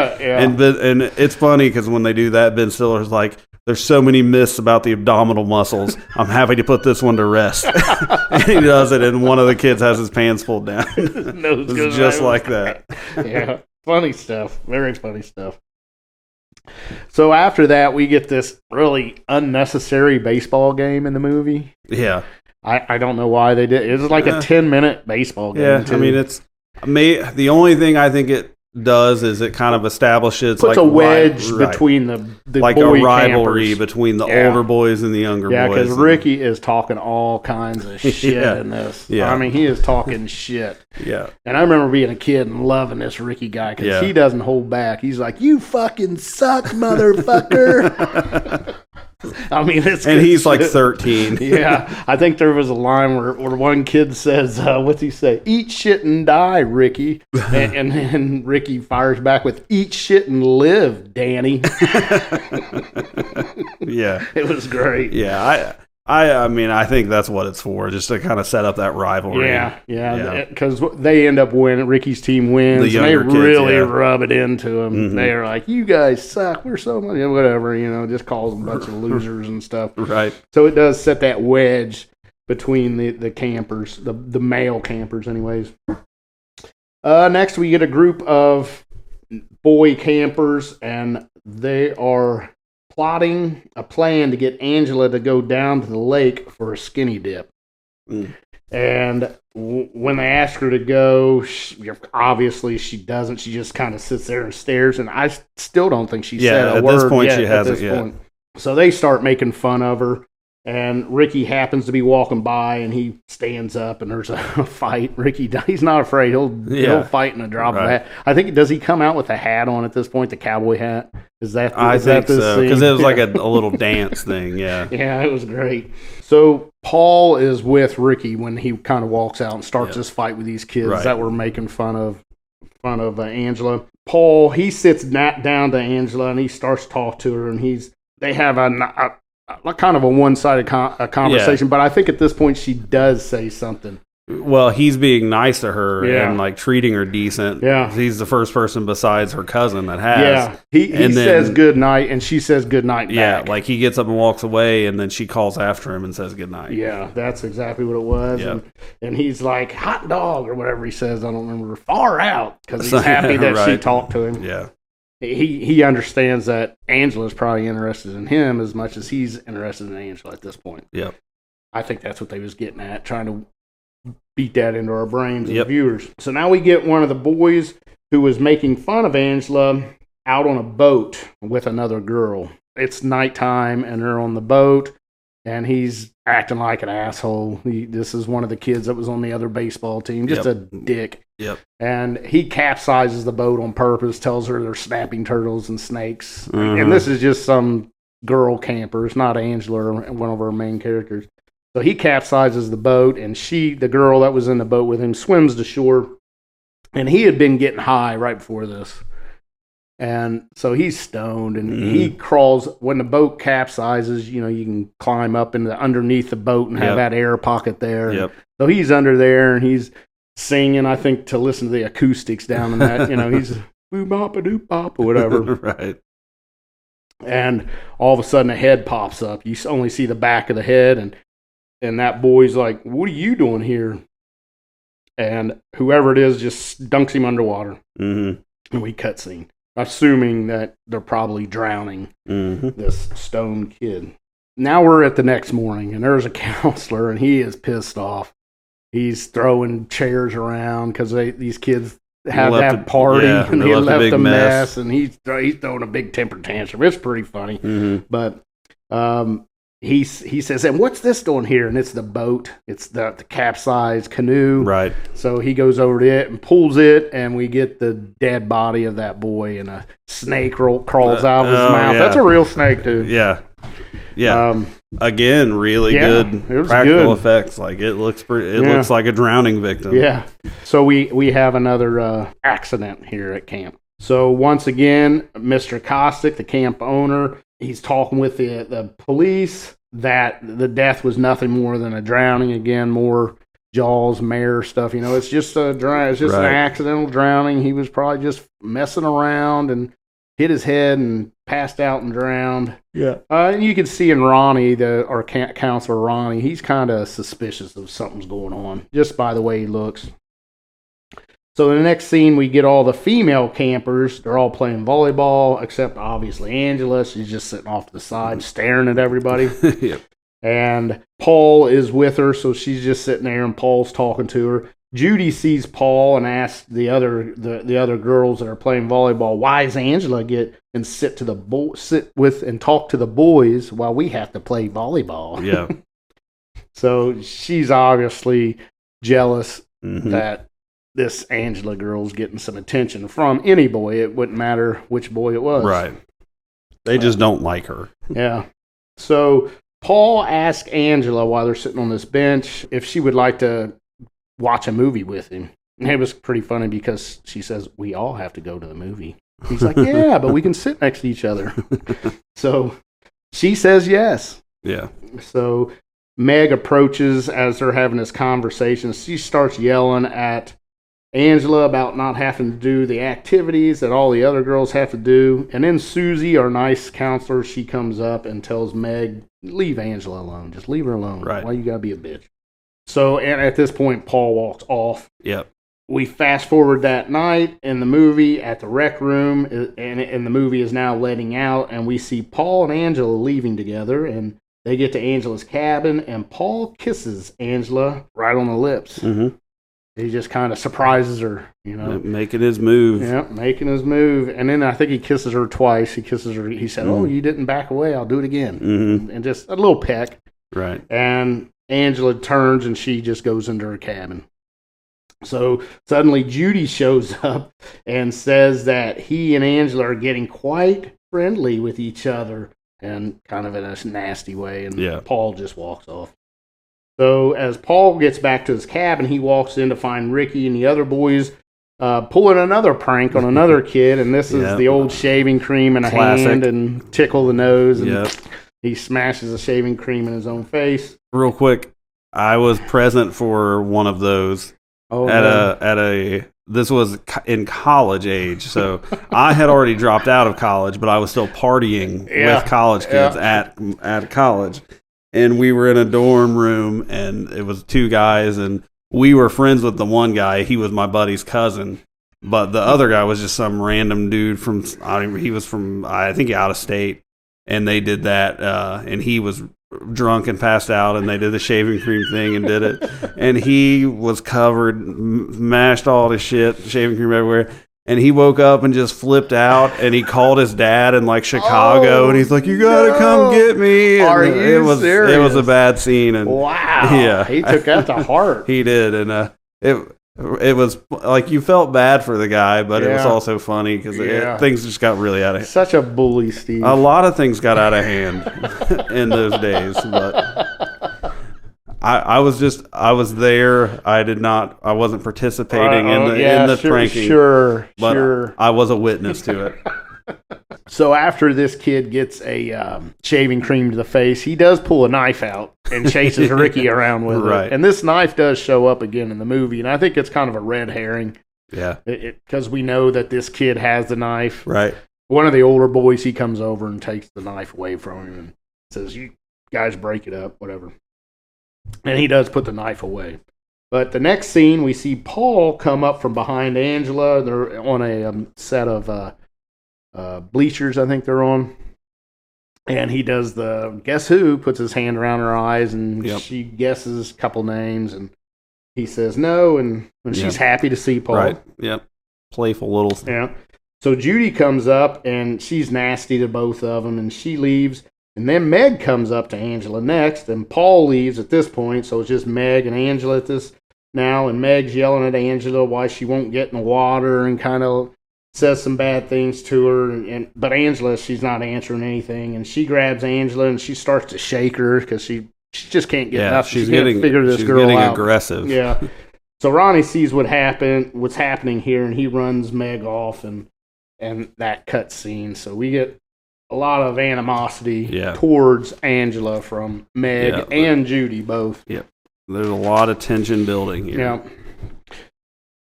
Bet, and it's funny because when they do that, Ben Stiller's like, there's so many myths about the abdominal muscles. I'm happy to put this one to rest. And he does it, and one of the kids has his pants pulled down. It's just like that. Yeah, funny stuff. Very funny stuff. So after that, we get this really unnecessary baseball game in the movie. Yeah. I don't know why they did. It was like a 10-minute baseball game. Yeah, too. I mean, the only thing I think it does is it kind of establishes puts a wedge between the like boy a rivalry campers. Between the older boys and the younger boys. Yeah, because Ricky is talking all kinds of shit in this. Yeah. I mean, he is talking shit. Yeah. And I remember being a kid and loving this Ricky guy, because he doesn't hold back. He's like, "You fucking suck, motherfucker." I mean, he's like 13. Yeah, I think there was a line where one kid says, "What's he say? Eat shit and die, Ricky." and Ricky fires back with, "Eat shit and live, Danny." Yeah, it was great. Yeah, I mean, I think that's what it's for, just to kind of set up that rivalry. Yeah, because they end up winning. Ricky's team wins, and they really rub it into them. Mm-hmm. They're like, "You guys suck. We're so much," whatever, just calls them a bunch of losers and stuff. Right. So it does set that wedge between the campers, the male campers, anyways. Next, we get a group of boy campers, and they are plotting a plan to get Angela to go down to the lake for a skinny dip. And when they ask her to go, obviously she doesn't. She just kind of sits there and stares, and I still don't think she said a word. At this point, she hasn't yet. So they start making fun of her. And Ricky happens to be walking by, and he stands up, and there's a fight. Ricky, he's not afraid. He'll fight in a drop of a hat. I think, does he come out with a hat on at this point, the cowboy hat? I think so, because it was like a little dance thing, yeah. Yeah, it was great. So Paul is with Ricky when he kind of walks out and starts this fight with these kids that were making fun of Angela. Paul, he sits down to Angela, and he starts to talk to her, and they have a kind of a one-sided conversation, but I think at this point she does say something. Well, he's being nice to her and like treating her decent. Yeah, he's the first person besides her cousin that has. Yeah, he says good night, and she says good night back. Yeah, like he gets up and walks away, and then she calls after him and says good night. Yeah, that's exactly what it was. Yep. And he's like hot dog or whatever he says. I don't remember. Far out, because he's happy that she talked to him. Yeah. He understands that Angela's probably interested in him as much as he's interested in Angela at this point. Yep. I think that's what they was getting at, trying to beat that into our brains as viewers. So now we get one of the boys who was making fun of Angela out on a boat with another girl. It's nighttime, and they're on the boat, and he's acting like an asshole. This is one of the kids that was on the other baseball team, just a dick. Yep. And he capsizes the boat on purpose, tells her they're snapping turtles and snakes. And this is just some girl camper. It's not Angela or one of our main characters. So he capsizes the boat, and the girl that was in the boat with him, swims to shore. And he had been getting high right before this. And so he's stoned, and he crawls. When the boat capsizes, you can climb up underneath the boat and have that air pocket there. Yep. So he's under there, and he's singing, I think, to listen to the acoustics down in that. He's boo bop a doop bop or whatever. Right. And all of a sudden, a head pops up. You only see the back of the head, and that boy's like, "What are you doing here?" And whoever it is just dunks him underwater. And we cutscene, assuming that they're probably drowning this stoned kid. Now we're at the next morning, and there's a counselor, and he is pissed off. He's throwing chairs around because these kids had that party, and they left a mess, and he's throwing a big temper tantrum. It's pretty funny. But he says, "And what's this doing here?" And it's the boat. It's the capsized canoe. Right. So he goes over to it and pulls it, and we get the dead body of that boy, and a snake crawls out of his mouth. That's a real snake, too. Yeah. Yeah. Again, really good practical effects. Like it looks looks like a drowning victim. Yeah. So we have another accident here at camp. So once again, Mr. Kostick, the camp owner, he's talking with the police that the death was nothing more than a drowning. Again, more Jaws, mare stuff. It's just an accidental drowning. He was probably just messing around and hit his head and passed out and drowned. Yeah. And you can see in Ronnie, our counselor Ronnie, he's kind of suspicious of something's going on just by the way he looks. So in the next scene, we get all the female campers. They're all playing volleyball, except obviously Angela. She's just sitting off to the side, staring at everybody. Yep. And Paul is with her, so she's just sitting there, and Paul's talking to her. Judy sees Paul and asks the other girls that are playing volleyball, "Why does Angela get and sit with and talk to the boys while we have to play volleyball?" Yeah. So she's obviously jealous that this Angela girl's getting some attention from any boy. It wouldn't matter which boy it was. Right. They just don't like her. Yeah. So Paul asks Angela while they're sitting on this bench if she would like to watch a movie with him. And it was pretty funny because she says, "We all have to go to the movie." He's like, "Yeah, but we can sit next to each other." So she says yes. Yeah. So Meg approaches as they're having this conversation. She starts yelling at Angela about not having to do the activities that all the other girls have to do. And then Susie, our nice counselor, she comes up and tells Meg, "Leave Angela alone. Just leave her alone. Right. Why you gotta be a bitch?" So, and at this point, Paul walks off. Yep. We fast forward that night in the movie at the rec room, and the movie is now letting out, and we see Paul and Angela leaving together, and they get to Angela's cabin, and Paul kisses Angela right on the lips. he just kind of surprises her, Making his move. Yeah, making his move. And then I think he kisses her twice. He kisses her. He said, "Oh, you didn't back away. I'll do it again." Mm-hmm. And just a little peck. Right. And Angela turns and she just goes into her cabin. So suddenly Judy shows up and says that he and Angela are getting quite friendly with each other and kind of in a nasty way. And Paul just walks off. So as Paul gets back to his cabin, he walks in to find Ricky and the other boys pulling another prank on another kid. And this is the old shaving cream in a hand and tickle the nose. And he smashes the shaving cream in his own face. Real quick, I was present for one of those. This was in college age, so I had already dropped out of college, but I was still partying with college kids at college, and we were in a dorm room, and it was two guys, and we were friends with the one guy. He was my buddy's cousin, but the other guy was just some random dude from I think out of state, and they did that, and he was drunk and passed out, and they did the shaving cream thing and did it, and he was covered, mashed all his shit, shaving cream everywhere, and he woke up and just flipped out, and he called his dad in like Chicago, and he's like, "You gotta come get me." Are you serious? It was a bad scene, and wow, he took that to heart. He did, and it was like you felt bad for the guy, but it was also funny because things just got really out of hand. Such a bully, Steve. A lot of things got out of hand in those days, but I was there. I wasn't participating in the pranking. Sure. I was a witness to it. So after this kid gets a shaving cream to the face, he does pull a knife out and chases Ricky around with it. And this knife does show up again in the movie, and I think it's kind of a red herring. Yeah. Because we know that this kid has the knife. Right. One of the older boys, he comes over and takes the knife away from him and says, "You guys break it up, whatever." And he does put the knife away. But the next scene, we see Paul come up from behind Angela. They're on a set of bleachers, I think they're on. And he does the guess who, puts his hand around her eyes, and she guesses a couple names, and he says no, and she's happy to see Paul. Right, yep. Playful little. Yeah. So Judy comes up, and she's nasty to both of them, and she leaves. And then Meg comes up to Angela next, and Paul leaves at this point, so it's just Meg and Angela at this now, and Meg's yelling at Angela why she won't get in the water and kind of says some bad things to her, but Angela, she's not answering anything, and she grabs Angela and she starts to shake her because she just can't get nothing. She can't figure this girl out. She's getting aggressive. Yeah. So Ronnie sees what's happening here, and he runs Meg off, and that cut scene. So we get a lot of animosity towards Angela from Meg and Judy both. Yeah. There's a lot of tension building here. Yeah.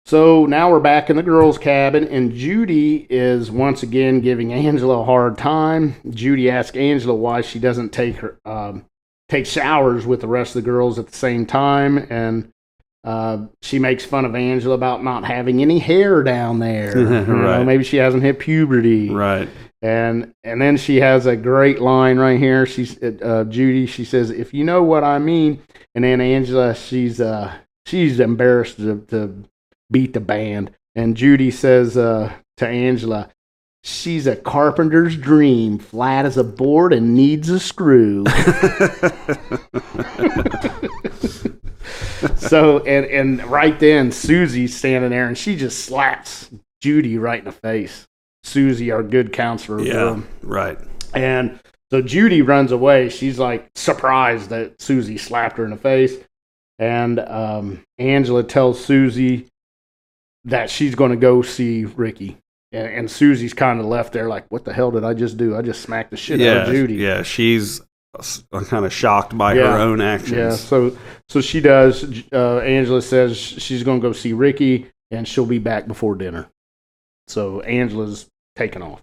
So now we're back in the girls' cabin, and Judy is once again giving Angela a hard time. Judy asks Angela why she doesn't take showers with the rest of the girls at the same time, and she makes fun of Angela about not having any hair down there. Right. Maybe she hasn't hit puberty. Right. And then she has a great line right here. Judy, she says, "If you know what I mean." And then Angela, she's embarrassed to beat the band. And Judy says to Angela, "She's a carpenter's dream, flat as a board and needs a screw." So, and right then, Susie's standing there, and she just slaps Judy right in the face. Susie, our good counselor. Yeah, right. And so Judy runs away. She's like surprised that Susie slapped her in the face. And Angela tells Susie that she's going to go see Ricky. And Susie's kind of left there like, what the hell did I just do? I just smacked the shit out of Judy. Yeah, she's kind of shocked by her own actions. Yeah, so she does. Angela says she's going to go see Ricky, and she'll be back before dinner. So Angela's taking off.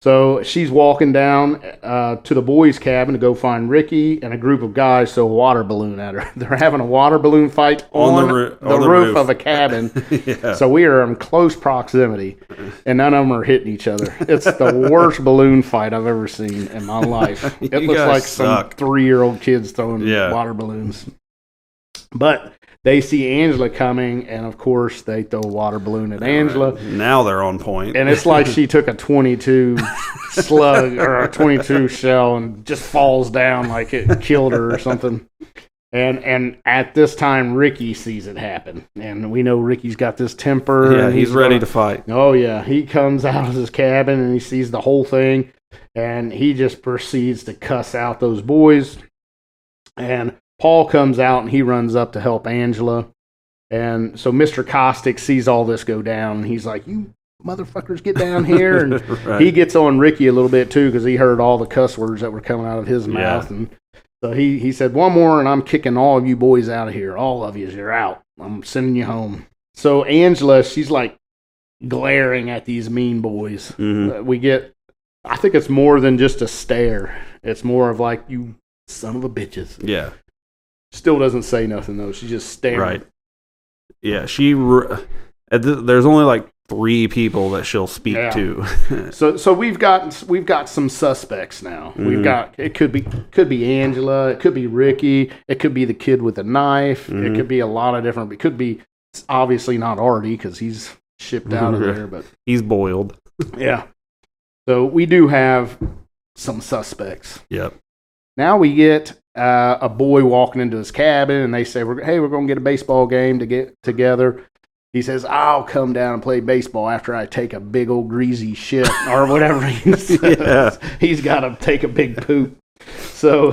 So she's walking down to the boys' cabin to go find Ricky and a group of guys throw a water balloon at her. They're having a water balloon fight on the roof of a cabin. Yeah. So we are in close proximity, and none of them are hitting each other. It's the worst balloon fight I've ever seen in my life. It looks like some 3-year-old kids throwing water balloons. But they see Angela coming, and of course they throw a water balloon at Angela. Right. Now they're on point. And it's like she took a 22 slug or a 22 shell and just falls down like it killed her or something. And at this time, Ricky sees it happen. And we know Ricky's got this temper. Yeah, and he's ready to fight. Oh, yeah. He comes out of his cabin and he sees the whole thing. And he just proceeds to cuss out those boys. And Paul comes out and he runs up to help Angela. And so Mr. Caustic sees all this go down. And he's like, you motherfuckers get down here. And Right. he gets on Ricky a little bit too because he heard all the cuss words that were coming out of his mouth. And so he said, one more and I'm kicking all of you boys out of here. All of you, you're out. I'm sending you home. So Angela, she's like glaring at these mean boys. We get, I think it's more than just a stare. It's more of like, you son of a bitches. Yeah. Still doesn't say nothing though. She's just staring. Right. Yeah, there's only like 3 people that she'll speak to. So we've got some suspects now. We've got, it could be Angela, it could be Ricky, it could be the kid with the knife, it could be a lot of different. It could be obviously not Artie because he's shipped out of there, but he's boiled. Yeah. So we do have some suspects. Yep. Now we get a boy walking into his cabin, and they say, "Hey, we're going to get a baseball game to get together." He says, "I'll come down and play baseball after I take a big old greasy shit," or whatever he says. Yeah. He's got to take a big poop. So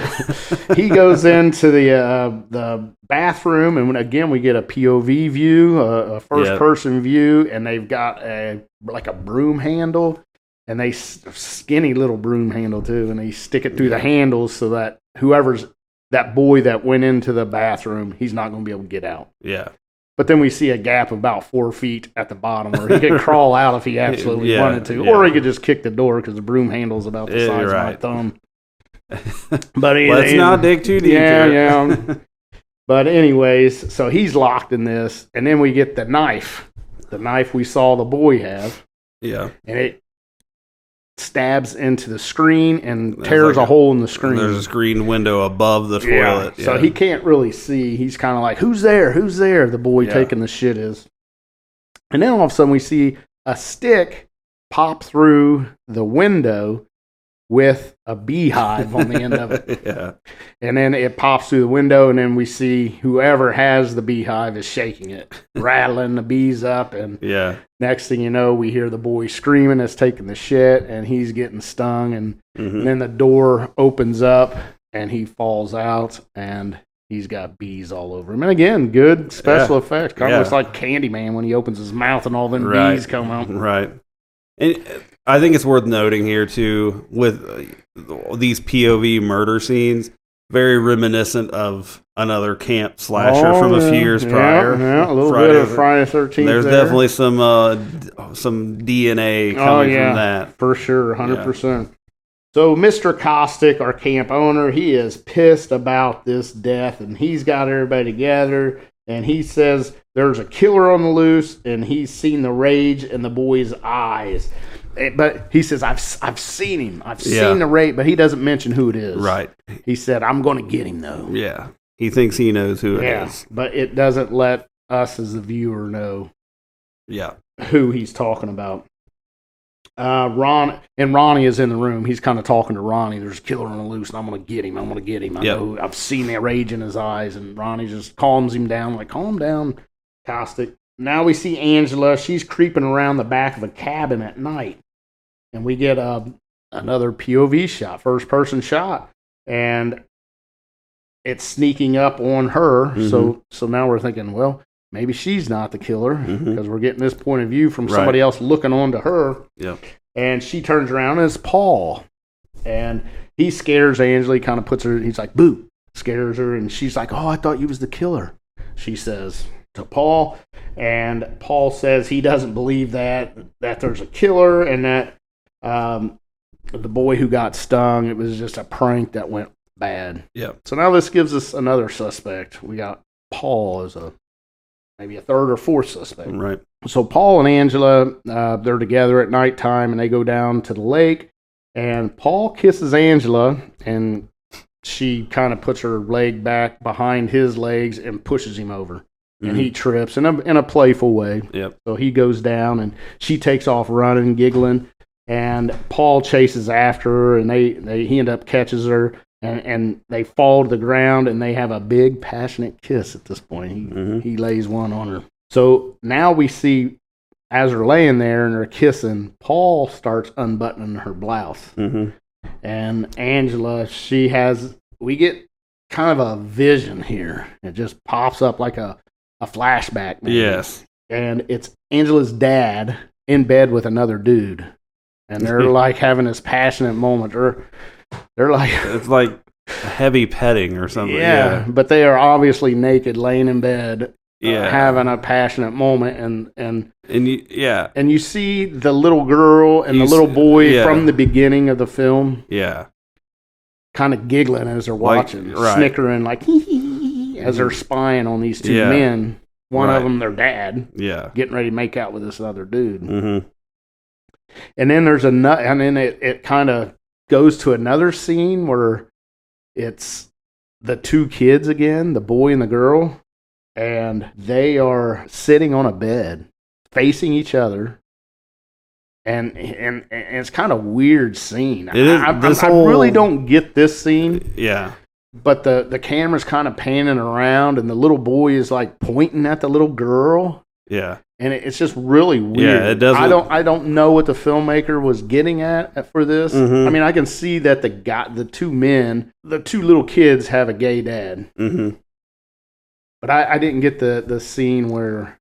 he goes into the bathroom, and again we get a POV view, a first-person view, and they've got a broom handle. And they skinny little broom handle too, and they stick it through the handles so that whoever's that boy that went into the bathroom, he's not going to be able to get out. Yeah. But then we see a gap of about 4 feet at the bottom where he could crawl out if he absolutely wanted to, or he could just kick the door because the broom handle's about the size of my thumb. But let's not dig too deep. Yeah. But anyways, so he's locked in this, and then we get the knife we saw the boy have. Yeah. And it stabs into the screen and tears a hole in the screen. There's a screen window above the toilet. So he can't really see. He's kind of like, who's there? Who's there? The boy taking the shit is. And then all of a sudden we see a stick pop through the window with a beehive on the end of it. Yeah. And then it pops through the window, and then we see whoever has the beehive is shaking it, rattling the bees up. And next thing you know, we hear the boy screaming that's taking the shit, and he's getting stung. And then the door opens up, and he falls out, and he's got bees all over him. And again, good special effects. Kind of looks like Candyman when he opens his mouth and all them bees come out. Right. And I think it's worth noting here, too, with these POV murder scenes, very reminiscent of another camp slasher from a few years prior. Yeah, a little bit of Friday the 13th. There's definitely some DNA coming from that. For sure, 100%. Yeah. So Mr. Caustic, our camp owner, he is pissed about this death, and he's got everybody together, and he says there's a killer on the loose, and he's seen the rage in the boy's eyes. But he says, I've seen him. I've seen the rage, but he doesn't mention who it is. Right. He said, I'm going to get him, though. Yeah. He thinks he knows who it is. But it doesn't let us as the viewer know who he's talking about. Ronnie is in the room. He's kind of talking to Ronnie. There's a killer on the loose, and I'm going to get him. I'm going to get him. I know. I've seen the rage in his eyes, and Ronnie just calms him down, like, calm down, Caustic. Now we see Angela. She's creeping around the back of a cabin at night. And we get another POV shot, first-person shot. And it's sneaking up on her. So now we're thinking, well, maybe she's not the killer because we're getting this point of view from somebody else looking onto her. Yep. And she turns around and it's Paul. And he scares Angela. He kind of puts her, he's like, boo, scares her. And she's like, oh, I thought you was the killer, she says to Paul. And Paul says he doesn't believe that there's a killer and that the boy who got stung, it was just a prank that went bad. Yeah. So now this gives us another suspect. We got Paul as maybe a third or fourth suspect. Right. So Paul and Angela, they're together at nighttime and they go down to the lake. And Paul kisses Angela and she kind of puts her leg back behind his legs and pushes him over. and he trips in a playful way. Yep. So he goes down, and she takes off running, giggling, and Paul chases after her, and he end up catches her, and they fall to the ground, and they have a big passionate kiss at this point. He lays one on her. So now we see, as they're laying there and they're kissing, Paul starts unbuttoning her blouse. And Angela, we get kind of a vision here. It just pops up like a flashback. Maybe. Yes. And it's Angela's dad in bed with another dude. And they're like having this passionate moment. They're like... It's like heavy petting or something. Yeah, but they are obviously naked, laying in bed, having a passionate moment. And you see the little girl and the little boy from the beginning of the film. Yeah. Kind of giggling as they're watching, snickering like as they're spying on these two men. One of them, their dad, getting ready to make out with this other dude. And then there's and then it kind of goes to another scene where it's the two kids again, the boy and the girl, and they are sitting on a bed facing each other. And it's kind of weird scene. I really don't get this scene. Yeah. But the camera's kind of panning around, and the little boy is like pointing at the little girl. Yeah. And it's just really weird. Yeah, it doesn't. I don't know what the filmmaker was getting at for this. I mean, I can see that the two little kids have a gay dad. But I didn't get the scene where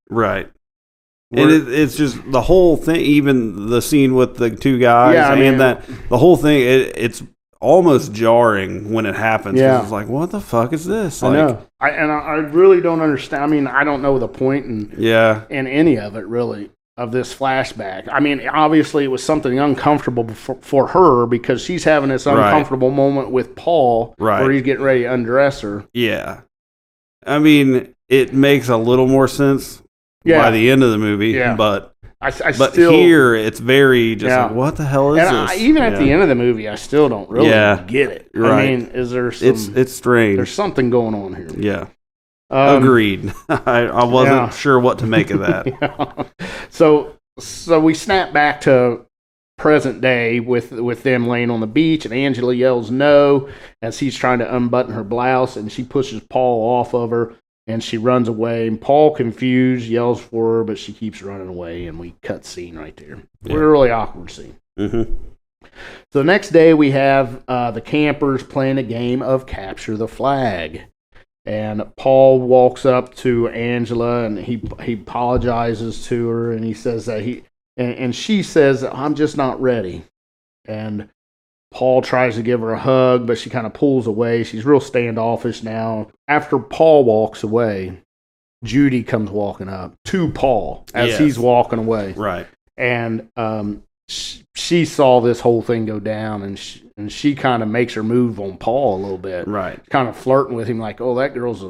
and it's just the whole thing, even the scene with the two guys, that the whole thing, it's almost jarring when it happens. Yeah. It's like, what the fuck is this? I know. I really don't understand. I mean, I don't know the point in any of it, really, of this flashback. I mean, obviously it was something uncomfortable for her because she's having this uncomfortable moment with Paul where he's getting ready to undress her. Yeah. I mean, it makes a little more sense by the end of the movie, but still, here it's very just like, what the hell is this? Even at the end of the movie, I still don't really get it. I mean, is there some... It's strange. There's something going on here. Yeah. Agreed. I wasn't sure what to make of that. So we snap back to present day with them laying on the beach, and Angela yells no as he's trying to unbutton her blouse, and she pushes Paul off of her. And she runs away, and Paul, confused, yells for her, but she keeps running away, and we cut scene right there. Yeah. Really awkward scene. So the next day, we have the campers playing a game of Capture the Flag. And Paul walks up to Angela, and he apologizes to her, and he says that and she says, I'm just not ready. And Paul tries to give her a hug, but she kind of pulls away. She's real standoffish now. After Paul walks away, Judy comes walking up to Paul as he's walking away. Right. And she saw this whole thing go down, and she kind of makes her move on Paul a little bit. Right. Kind of flirting with him like, oh, that girl's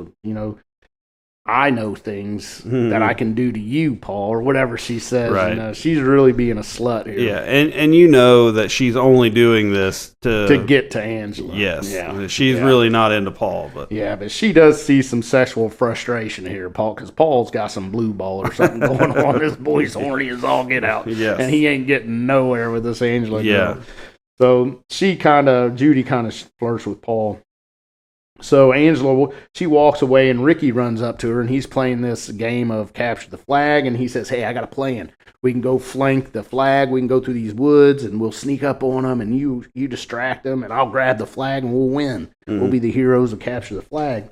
I know things that I can do to you, Paul, or whatever she says. Right. And, she's really being a slut here. Yeah, and you know that she's only doing this to get to Angela. Yes. Yeah. She's really not into Paul, but but she does see some sexual frustration here, Paul, because Paul's got some blue ball or something going on. This boy's horny as all get out. Yes. And he ain't getting nowhere with this Angela girl. Yeah. So Judy kind of flirts with Paul. So Angela, she walks away, and Ricky runs up to her, and he's playing this game of Capture the Flag, and he says, hey, I got a plan. We can go flank the flag, we can go through these woods, and we'll sneak up on them, and you distract them, and I'll grab the flag, and we'll win. We'll be the heroes of Capture the Flag.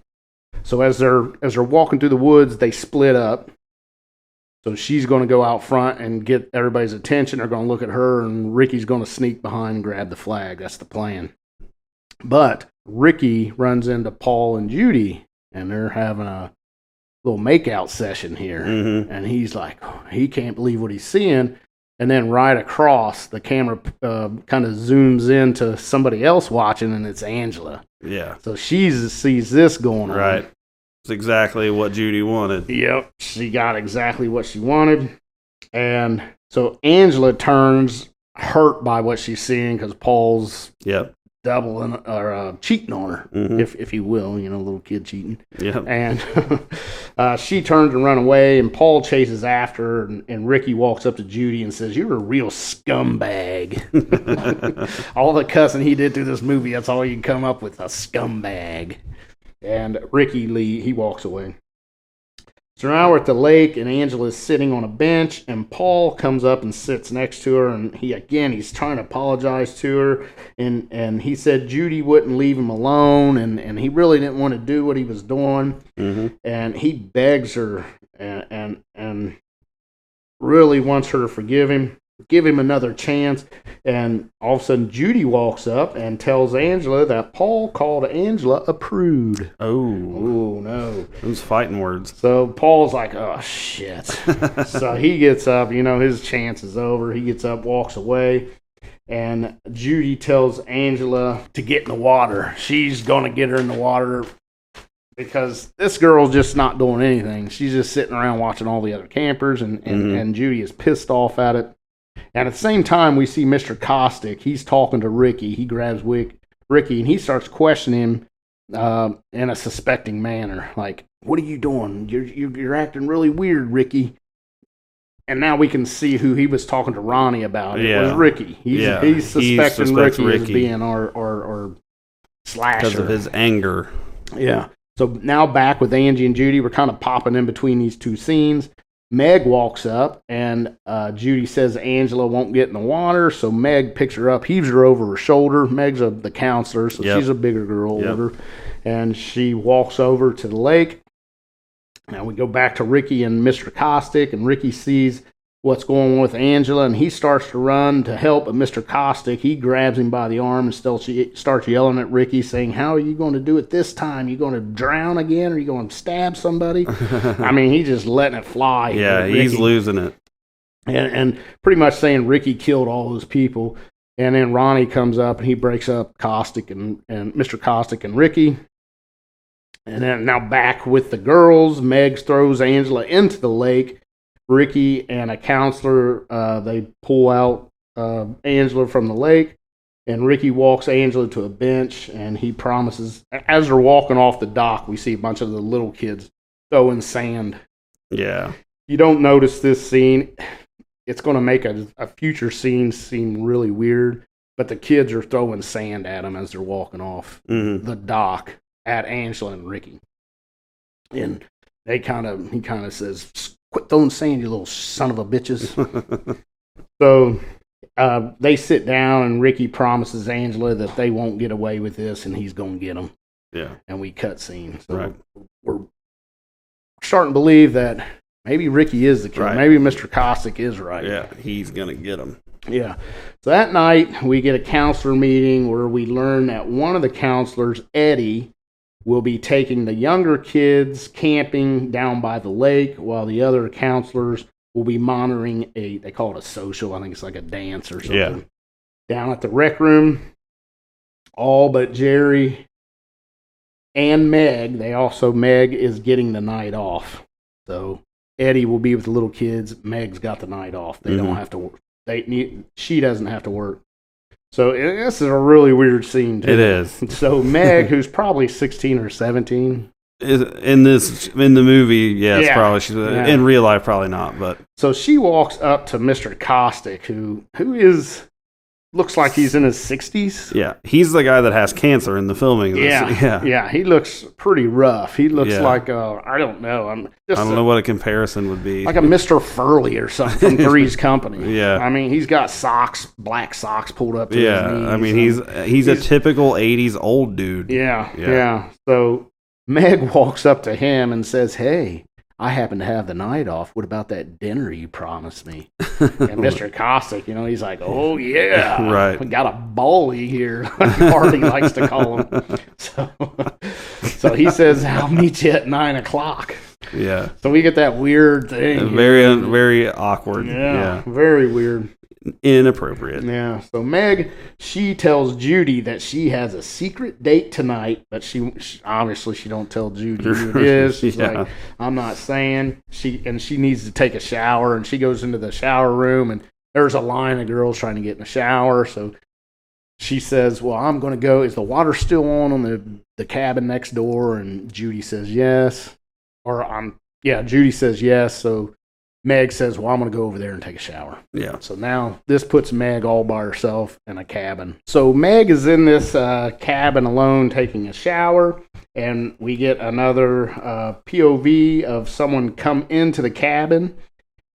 So as they're walking through the woods, they split up. So she's going to go out front and get everybody's attention. They're going to look at her, and Ricky's going to sneak behind and grab the flag. That's the plan. But Ricky runs into Paul and Judy, and they're having a little makeout session here. And he's like, he can't believe what he's seeing. And then right across, the camera kind of zooms into somebody else watching, and it's Angela. Yeah. So she sees this going on. Right. It's exactly what Judy wanted. Yep. She got exactly what she wanted. And so Angela turns hurt by what she's seeing because Paul's doubling or cheating on her, if you will, little kid cheating. Yeah. And she turns and run away, and Paul chases after her, and Ricky walks up to Judy and says, "You're a real scumbag." All the cussing he did through this movie, that's all you can come up with, a scumbag. And Ricky he walks away. So now we're at the lake, and Angela's sitting on a bench, and Paul comes up and sits next to her, and he's trying to apologize to her, and he said Judy wouldn't leave him alone, and he really didn't want to do what he was doing, and he begs her and really wants her to forgive him, give him another chance. And all of a sudden Judy walks up and tells Angela that Paul called Angela a prude. Oh no, those fighting words. So Paul's like, oh shit. So he gets up, his chance is over. He gets up, walks away, and Judy tells Angela to get in the water. She's gonna get her in the water because this girl's just not doing anything. She's just sitting around watching all the other campers, and Judy is pissed off at it. And at the same time, we see Mr. Caustic. He's talking to Ricky. He grabs Ricky, and he starts questioning him in a suspecting manner. Like, what are you doing? You're acting really weird, Ricky. And now we can see who he was talking to Ronnie about. It was Ricky. He's suspecting Ricky as being our slasher. Because of his anger. Yeah. So now back with Angie and Judy, we're kind of popping in between these two scenes. Meg walks up, and Judy says Angela won't get in the water, so Meg picks her up, heaves her over her shoulder. Meg's the counselor, so she's a bigger girl, older, and she walks over to the lake. Now we go back to Ricky and Mr. Caustic, and Ricky sees what's going on with Angela, and he starts to run to help, but Mr. Caustic, he grabs him by the arm and starts yelling at Ricky, saying, "How are you going to do it this time? You going to drown again? Or are you going to stab somebody?" I mean, he's just letting it fly. Yeah, he's losing it. And pretty much saying Ricky killed all those people. And then Ronnie comes up, and he breaks up Caustic and Mr. Caustic and Ricky. And then now back with the girls, Meg throws Angela into the lake. Ricky and a counselor, they pull out Angela from the lake, and Ricky walks Angela to a bench, and he promises, as they're walking off the dock, we see a bunch of the little kids throwing sand. Yeah. You don't notice this scene. It's going to make a future scene seem really weird, but the kids are throwing sand at them as they're walking off the dock at Angela and Ricky. And he kind of says, "Quit throwing sand, you little son of a bitches." So they sit down, and Ricky promises Angela that they won't get away with this, and he's going to get them. Yeah. And we cut scene. So we're starting to believe that maybe Ricky is the killer. Right. Maybe Mr. Caustic is right. Yeah, he's going to get them. Yeah. So that night, we get a counselor meeting where we learn that one of the counselors, Eddie, will be taking the younger kids camping down by the lake, while the other counselors will be monitoring they call it a social, I think it's like a dance or something, down at the rec room. All but Jerry and Meg, Meg is getting the night off. So Eddie will be with the little kids. Meg's got the night off. They don't have to work. She doesn't have to work. So this is a really weird scene, too. It is. So Meg, who's probably 16 or 17. In the movie, yes, probably. She's in real life, probably not. But so she walks up to Mr. Caustic, who looks like he's in his 60s. Yeah, he's the guy that has cancer in the filming. Yeah, he looks pretty rough. He looks like, I don't know. I don't know what a comparison would be. Like a Mr. Furley or something from Three's Company. Yeah. I mean, he's got black socks pulled up to his knees. I mean, he's a typical 80s old dude. Yeah. So Meg walks up to him and says, "Hey, I happen to have the night off. What about that dinner you promised me?" And Mr. Caustic, he's like, "Oh, yeah. Right. We got a bully here," like Marty likes to call him. So he says, "I'll meet you at 9:00. Yeah. So we get that weird thing. Very awkward. Yeah. Very weird. Inappropriate. Yeah. So Meg, she tells Judy that she has a secret date tonight, but she obviously she don't tell Judy who it is. She's like, "I'm not saying." She needs to take a shower, and she goes into the shower room, and there's a line of girls trying to get in the shower. So she says, well, I'm going to go. Is the water still on the cabin next door? And Judy says yes. Judy says yes. So Meg says, well, I'm going to go over there and take a shower. Yeah. So now this puts Meg all by herself in a cabin. So Meg is in this cabin alone taking a shower, and we get another POV of someone come into the cabin,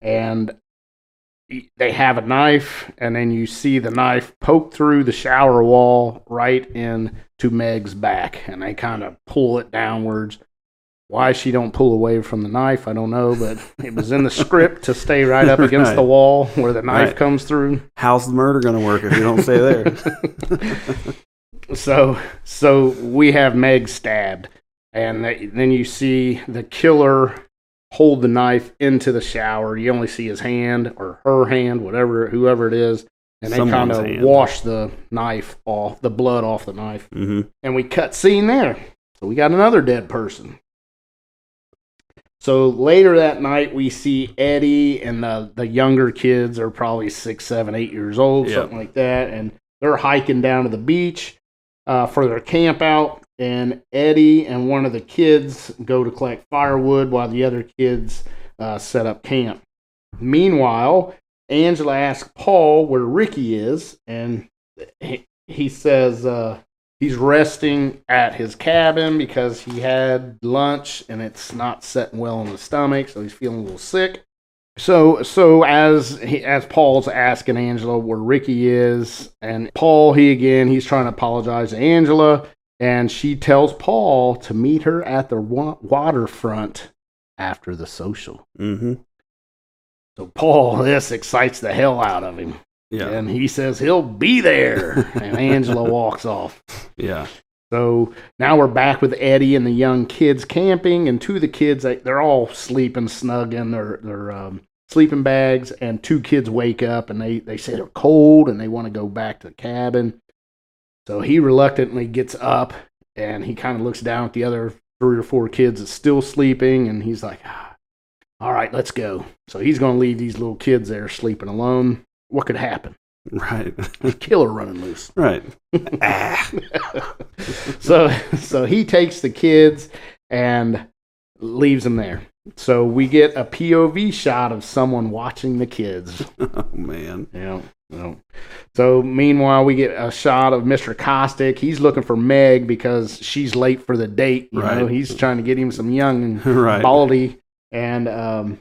and they have a knife, and then you see the knife poke through the shower wall right into Meg's back, and they kind of pull it downwards. Why she don't pull away from the knife, I don't know, but it was in the script to stay right up against Right. the wall where the knife comes through. How's the murder going to work if you don't stay there? So we have Meg stabbed, and then you see the killer hold the knife into the shower. You only see his hand or her hand, whoever it is, and they kind Someone's of hand. wash the knife off, the blood off the knife, Mm-hmm. and we cut scene there. So we got another dead person. So later that night, we see Eddie and the younger kids are probably 6, 7, 8 years old, Yep. something like that, and they're hiking down to the beach for their camp out. And Eddie and one of the kids go to collect firewood while the other kids set up camp. Meanwhile, Angela asks Paul where Ricky is, and he says he's resting at his cabin because he had lunch and it's not setting well in the stomach, so he's feeling a little sick. So as Paul's asking Angela where Ricky is, and Paul, he's trying to apologize to Angela, and she tells Paul to meet her at the waterfront after the social. Mm-hmm. So Paul, this excites the hell out of him. Yeah. And he says he'll be there. And Angela walks off. Yeah. So now we're back with Eddie and the young kids camping. And two of the kids, they're all sleeping snug in their sleeping bags. And two kids wake up and they say they're cold and they want to go back to the cabin. So he reluctantly gets up and he kind of looks down at the other 3 or 4 kids that's still sleeping. And he's like, all right, let's go. So he's going to leave these little kids there sleeping alone. What could happen? Right. A killer running loose. Right. So he takes the kids and leaves them there. So we get a POV shot of someone watching the kids. Oh, man. Yeah. So meanwhile, we get a shot of Mr. Caustic. He's looking for Meg because she's late for the date. You know, he's trying to get him some young and baldy. And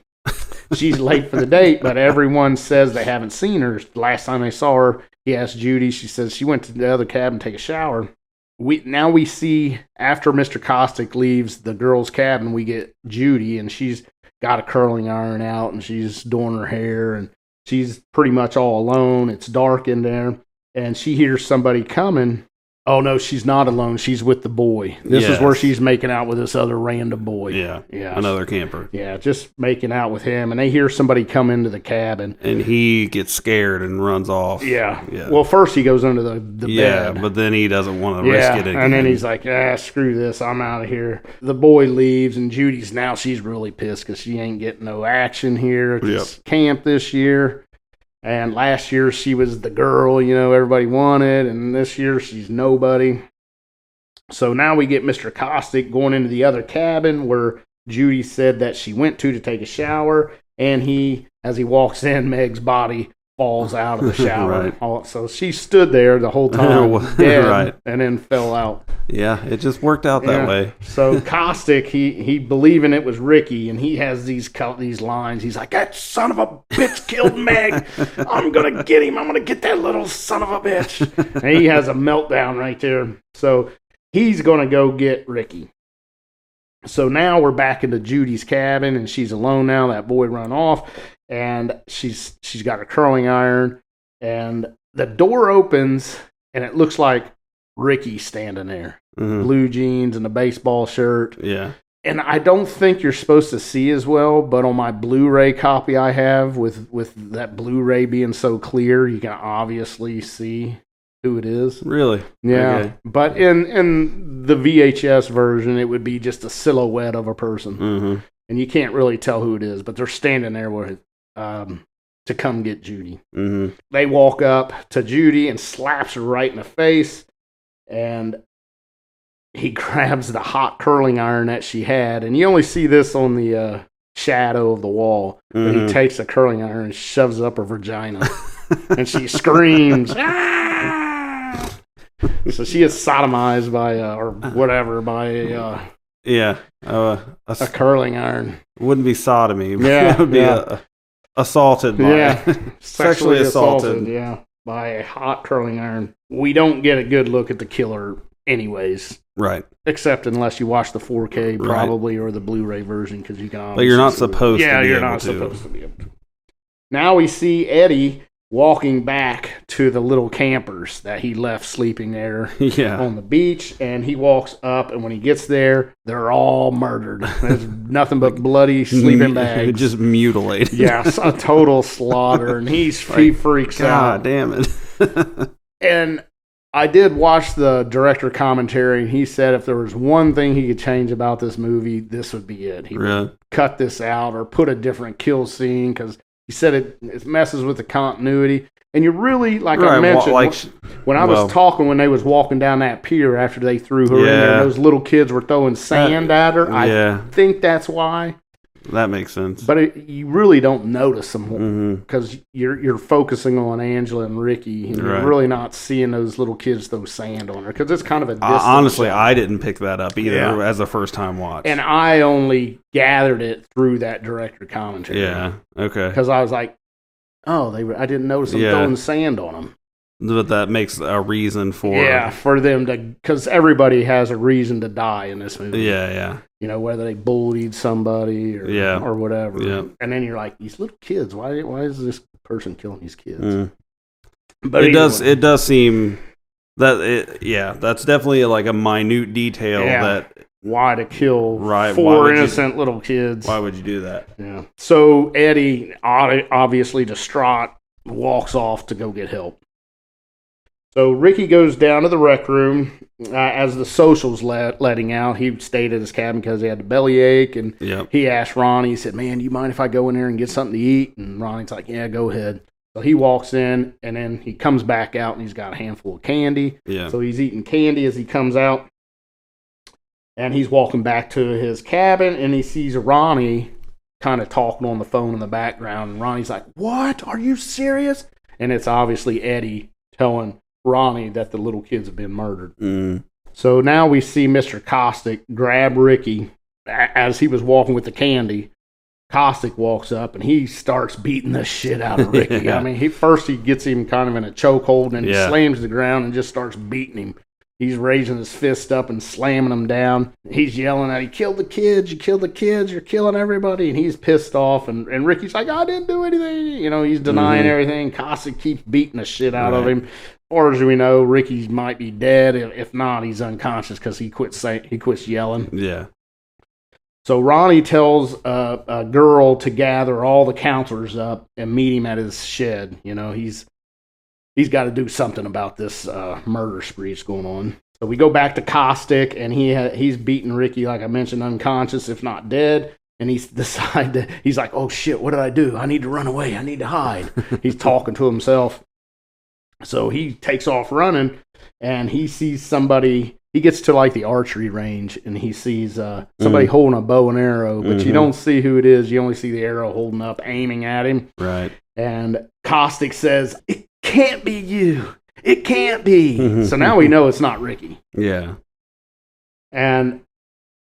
she's late for the date, but everyone says they haven't seen her. Last time they saw her, he asked Judy. She says she went to the other cabin to take a shower. Now we see after Mr. Caustic leaves the girls' cabin, we get Judy, and she's got a curling iron out, and she's doing her hair, and she's pretty much all alone. It's dark in there, and she hears somebody coming. Oh, no, she's not alone. She's with the boy. This is where she's making out with this other random boy. Yeah. Another camper. Yeah, just making out with him. And they hear somebody come into the cabin. And he gets scared and runs off. Yeah. Well, first he goes under the bed. Yeah, but then he doesn't want to risk it again. And then he's like, screw this. I'm out of here. The boy leaves, and she's really pissed because she ain't getting no action here at this camp this year. And last year she was the girl, everybody wanted, and this year she's nobody. So now we get Mr. Caustic going into the other cabin where Judy said that she went to take a shower, and as he walks in, Meg's body falls out of the shower. So she stood there the whole time, dead, and then fell out. Yeah, it just worked out that way. So Caustic, he believing it was Ricky, and he has these lines. He's like, that son of a bitch killed Meg. I'm going to get him. I'm going to get that little son of a bitch. And he has a meltdown right there. So he's going to go get Ricky. So now we're back into Judy's cabin, and she's alone now. That boy run off, and she's got a curling iron, and the door opens, and it looks like Ricky standing there. Mm-hmm. Blue jeans and a baseball shirt. Yeah. And I don't think you're supposed to see as well, but on my Blu-ray copy I have, with that Blu-ray being so clear, you can obviously see who it is. Really? Yeah. Okay. But in the VHS version, it would be just a silhouette of a person. Mm-hmm. And you can't really tell who it is, but they're standing there with to come get Judy. Mm-hmm. They walk up to Judy and slaps her right in the face, and he grabs the hot curling iron that she had, and you only see this on the shadow of the wall. But he takes the curling iron and shoves it up her vagina, and she screams. Ah! So she is sodomized by a curling iron. Wouldn't be sodomy. Yeah, it would be assaulted by sexually assaulted. Yeah, by a hot curling iron. We don't get a good look at the killer, anyways. Right. Except unless you watch the 4K probably or the Blu-ray version, because you can. But you're not supposed to. Yeah, you're not supposed to be able to. Now we see Eddie walking back to the little campers that he left sleeping there on the beach, and he walks up, and when he gets there, they're all murdered. There's nothing but bloody sleeping bags. Just mutilated. Yes, a total slaughter, and he freaks out. God damn it. And I did watch the director commentary, and he said if there was one thing he could change about this movie, this would be it. He would cut this out or put a different kill scene, because he said it messes with the continuity. And you really, I mentioned, when I was talking, when they was walking down that pier after they threw her in there, those little kids were throwing sand at her. I think that's why. That makes sense. But you really don't notice them because you're focusing on Angela and Ricky, and you're really not seeing those little kids throw sand on her, because it's kind of a distance honestly, shot. I didn't pick that up either as a first-time watch. And I only gathered it through that director commentary. Yeah, okay. Because I was like, I didn't notice them throwing sand on them. But that makes a reason for... for them to... Because everybody has a reason to die in this movie. Yeah. You know, whether they bullied somebody or whatever. Yeah. And then you're like, these little kids, why is this person killing these kids? But it does seem that that's definitely like a minute detail that... Why to kill four innocent little kids. Why would you do that? Yeah. So Eddie, obviously distraught, walks off to go get help. So Ricky goes down to the rec room as the social's letting out. He stayed at his cabin because he had a bellyache, and he asked Ronnie, he said, man, do you mind if I go in there and get something to eat? And Ronnie's like, yeah, go ahead. So he walks in, and then he comes back out, and he's got a handful of candy. Yeah. So he's eating candy as he comes out, and he's walking back to his cabin, and he sees Ronnie kind of talking on the phone in the background, and Ronnie's like, what? Are you serious? And it's obviously Eddie telling Ronnie that the little kids have been murdered. So now we see Mr. Caustic grab Ricky as he was walking with the candy. Caustic walks up and he starts beating the shit out of Ricky. I mean, he gets him kind of in a chokehold, and then he slams the ground and just starts beating him. He's raising his fist up and slamming him down. He's yelling at, you killed the kids, you're killing everybody. And he's pissed off. And Ricky's like, I didn't do anything. You know, he's denying everything. Caustic keeps beating the shit out of him. As far as we know, Ricky might be dead. If not, he's unconscious because he quits yelling. Yeah. So Ronnie tells a girl to gather all the counselors up and meet him at his shed. You know, he's got to do something about this murder spree that's going on. So we go back to Caustic, and he's beating Ricky, like I mentioned, unconscious, if not dead. And he's like, oh shit, what did I do? I need to run away. I need to hide. He's talking to himself. So he takes off running, and he sees somebody. He gets to like the archery range, and he sees somebody holding a bow and arrow, but you don't see who it is. You only see the arrow holding up, aiming at him. Right. And Caustic says, it can't be you. It can't be. So now we know it's not Ricky. Yeah. And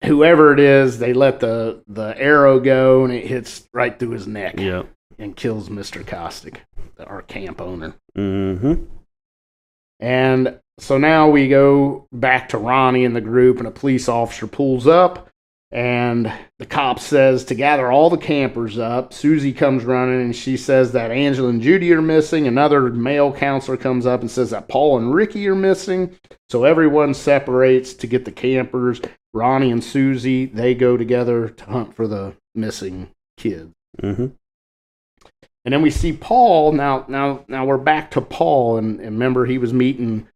whoever it is, they let the arrow go, and it hits right through his neck. Yep. And kills Mr. Caustic, our camp owner. And so now we go back to Ronnie and the group, and a police officer pulls up, and the cop says to gather all the campers up. Susie comes running, and she says that Angela and Judy are missing. Another male counselor comes up and says that Paul and Ricky are missing. So everyone separates to get the campers. Ronnie and Susie, they go together to hunt for the missing kids. And then we see Paul. Now we're back to Paul, and remember he was meeting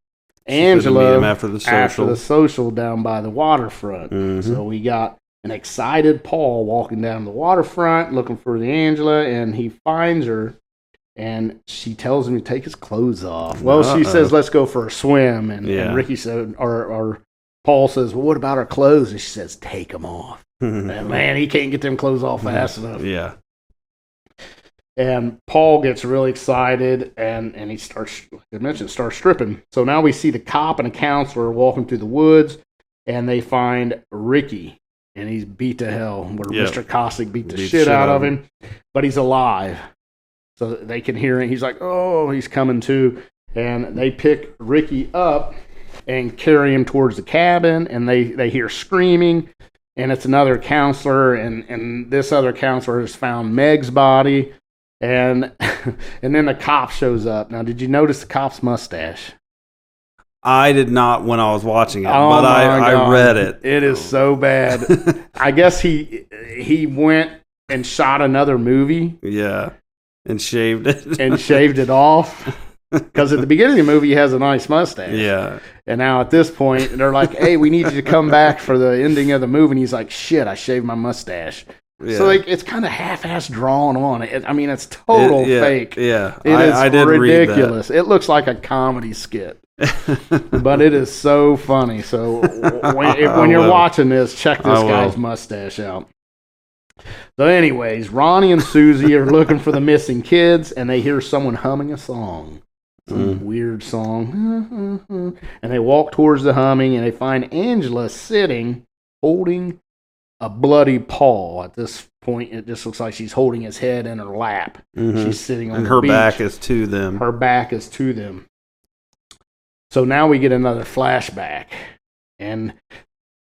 Angela after the social down by the waterfront. So we got an excited Paul walking down the waterfront looking for the Angela, and he finds her And she tells him to take his clothes off. Well, she says, let's go for a swim. And Ricky said, or Paul says, well, what about our clothes? And she says, take them off. And man, he can't get them clothes off fast enough. Yeah. And Paul gets really excited, and he starts stripping. So now we see the cop and a counselor walking through the woods, and they find Ricky, and he's beat to hell, where Mr. Cossack beat the shit out of him, but he's alive. So they can hear him. He's like, oh, he's coming to. And they pick Ricky up and carry him towards the cabin, and they hear screaming, and it's another counselor, and this other counselor has found Meg's body. And then the cop shows up. Now, did you notice the cop's mustache? I did not when I was watching it, but I read it. It is so bad. I guess he went and shot another movie. Yeah, and shaved it. And shaved it off. Because at the beginning of the movie, he has a nice mustache. Yeah. And now at this point, they're like, hey, we need you to come back for the ending of the movie. And he's like, shit, I shaved my mustache. Yeah. So it's kind of half-ass drawn on. It's total fake. Yeah, I did ridiculous. Read that. It looks like a comedy skit, but it is so funny. So when you're watching this, check this guy's mustache out. So, anyways, Ronnie and Susie are looking for the missing kids, and they hear someone humming a song, some weird song, and they walk towards the humming, and they find Angela sitting, holding a bloody paw. At this point, it just looks like she's holding his head in her lap. She's sitting on the beach. And her back is to them. Her back is to them. So now we get another flashback. And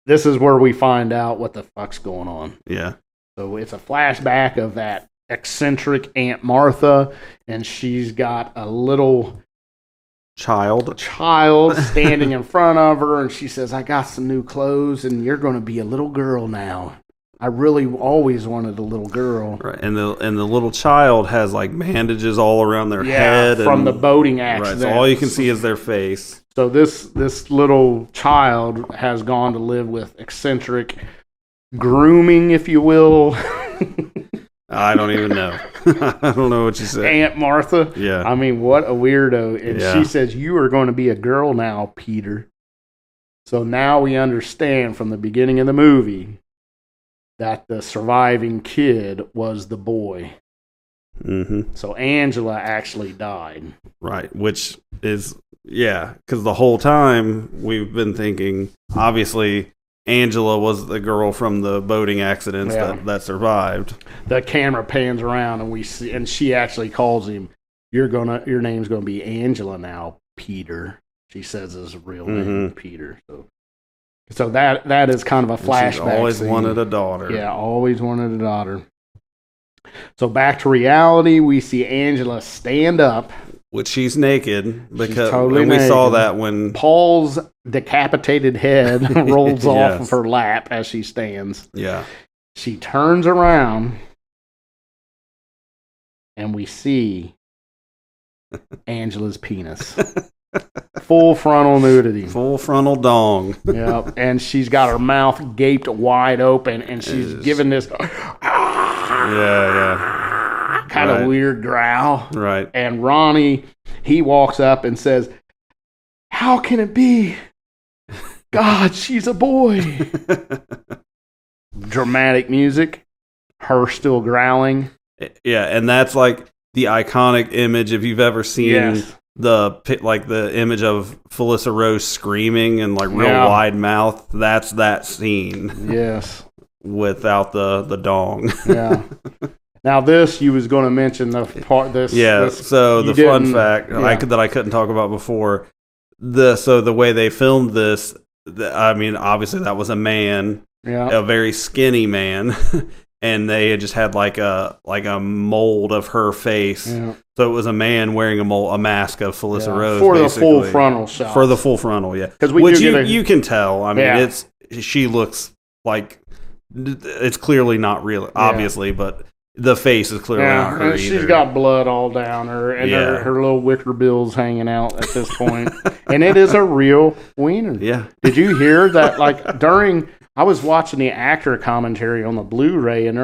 this is where we find out what the fuck's going on. Yeah. So it's a flashback of that eccentric Aunt Martha, and she's got a little child standing in front of her, and she says, I got some new clothes, and you're going to be a little girl now. I really always wanted a little girl. Right, and the little child has like bandages all around their head from the boating accident. Right, so all you can see is their face. So this little child has gone to live with eccentric grooming, if you will. I don't even know. I don't know what you said. Aunt Martha. Yeah. I mean, what a weirdo. And she says, you are going to be a girl now, Peter. So now we understand from the beginning of the movie that the surviving kid was the boy. Mm-hmm. So Angela actually died. Right, which is, because the whole time we've been thinking, obviously, Angela was the girl from the boating accidents that survived. The camera pans around and we see, and she actually calls him, your name's gonna be Angela now, Peter. She says his real name, Peter. So that is kind of a flashback. She's always scene. wanted a daughter. Yeah, always wanted a daughter. So back to reality, we see Angela stand up. Which she's naked because totally we saw that when Paul's decapitated head rolls off of her lap as she stands. Yeah. She turns around and we see Angela's penis. Full frontal nudity. Full frontal dong. Yep. And she's got her mouth gaped wide open and she's giving this kind of weird growl. Right. And Ronnie, he walks up and says, how can it be? God, she's a boy. Dramatic music. Her still growling. Yeah, and that's like the iconic image if you've ever seen the image of Felissa Rose screaming and like real wide mouth. That's that scene. Yes. Without the dong. Yeah. Now this, you was going to mention the part. So the fun fact that I couldn't talk about before. The way they filmed this, I mean, obviously that was a man, a very skinny man, and they just had like a mold of her face. Yeah. So it was a man wearing a mask of Felissa Rose for basically. The full frontal shot. For the full frontal, because you can tell. I mean, she looks like it's clearly not real, obviously, but. The face is clearly not her either. She's got blood all down her, and her little wicker bill's hanging out at this point. And it is a real wiener. Yeah. Did you hear that? Like, I was watching the actor commentary on the Blu-ray, and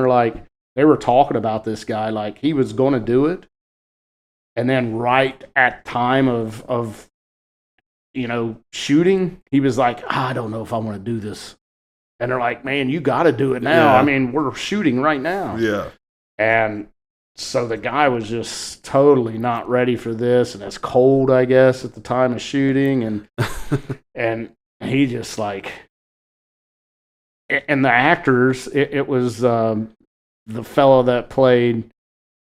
they were talking about this guy, like he was going to do it, And then right at time of shooting, he was like, I don't know if I want to do this. And they're like, man, you got to do it now. Yeah. I mean, we're shooting right now. Yeah. And so the guy was just totally not ready for this. And it's cold, I guess, at the time of shooting. And he just like, and the actors, it was the fellow that played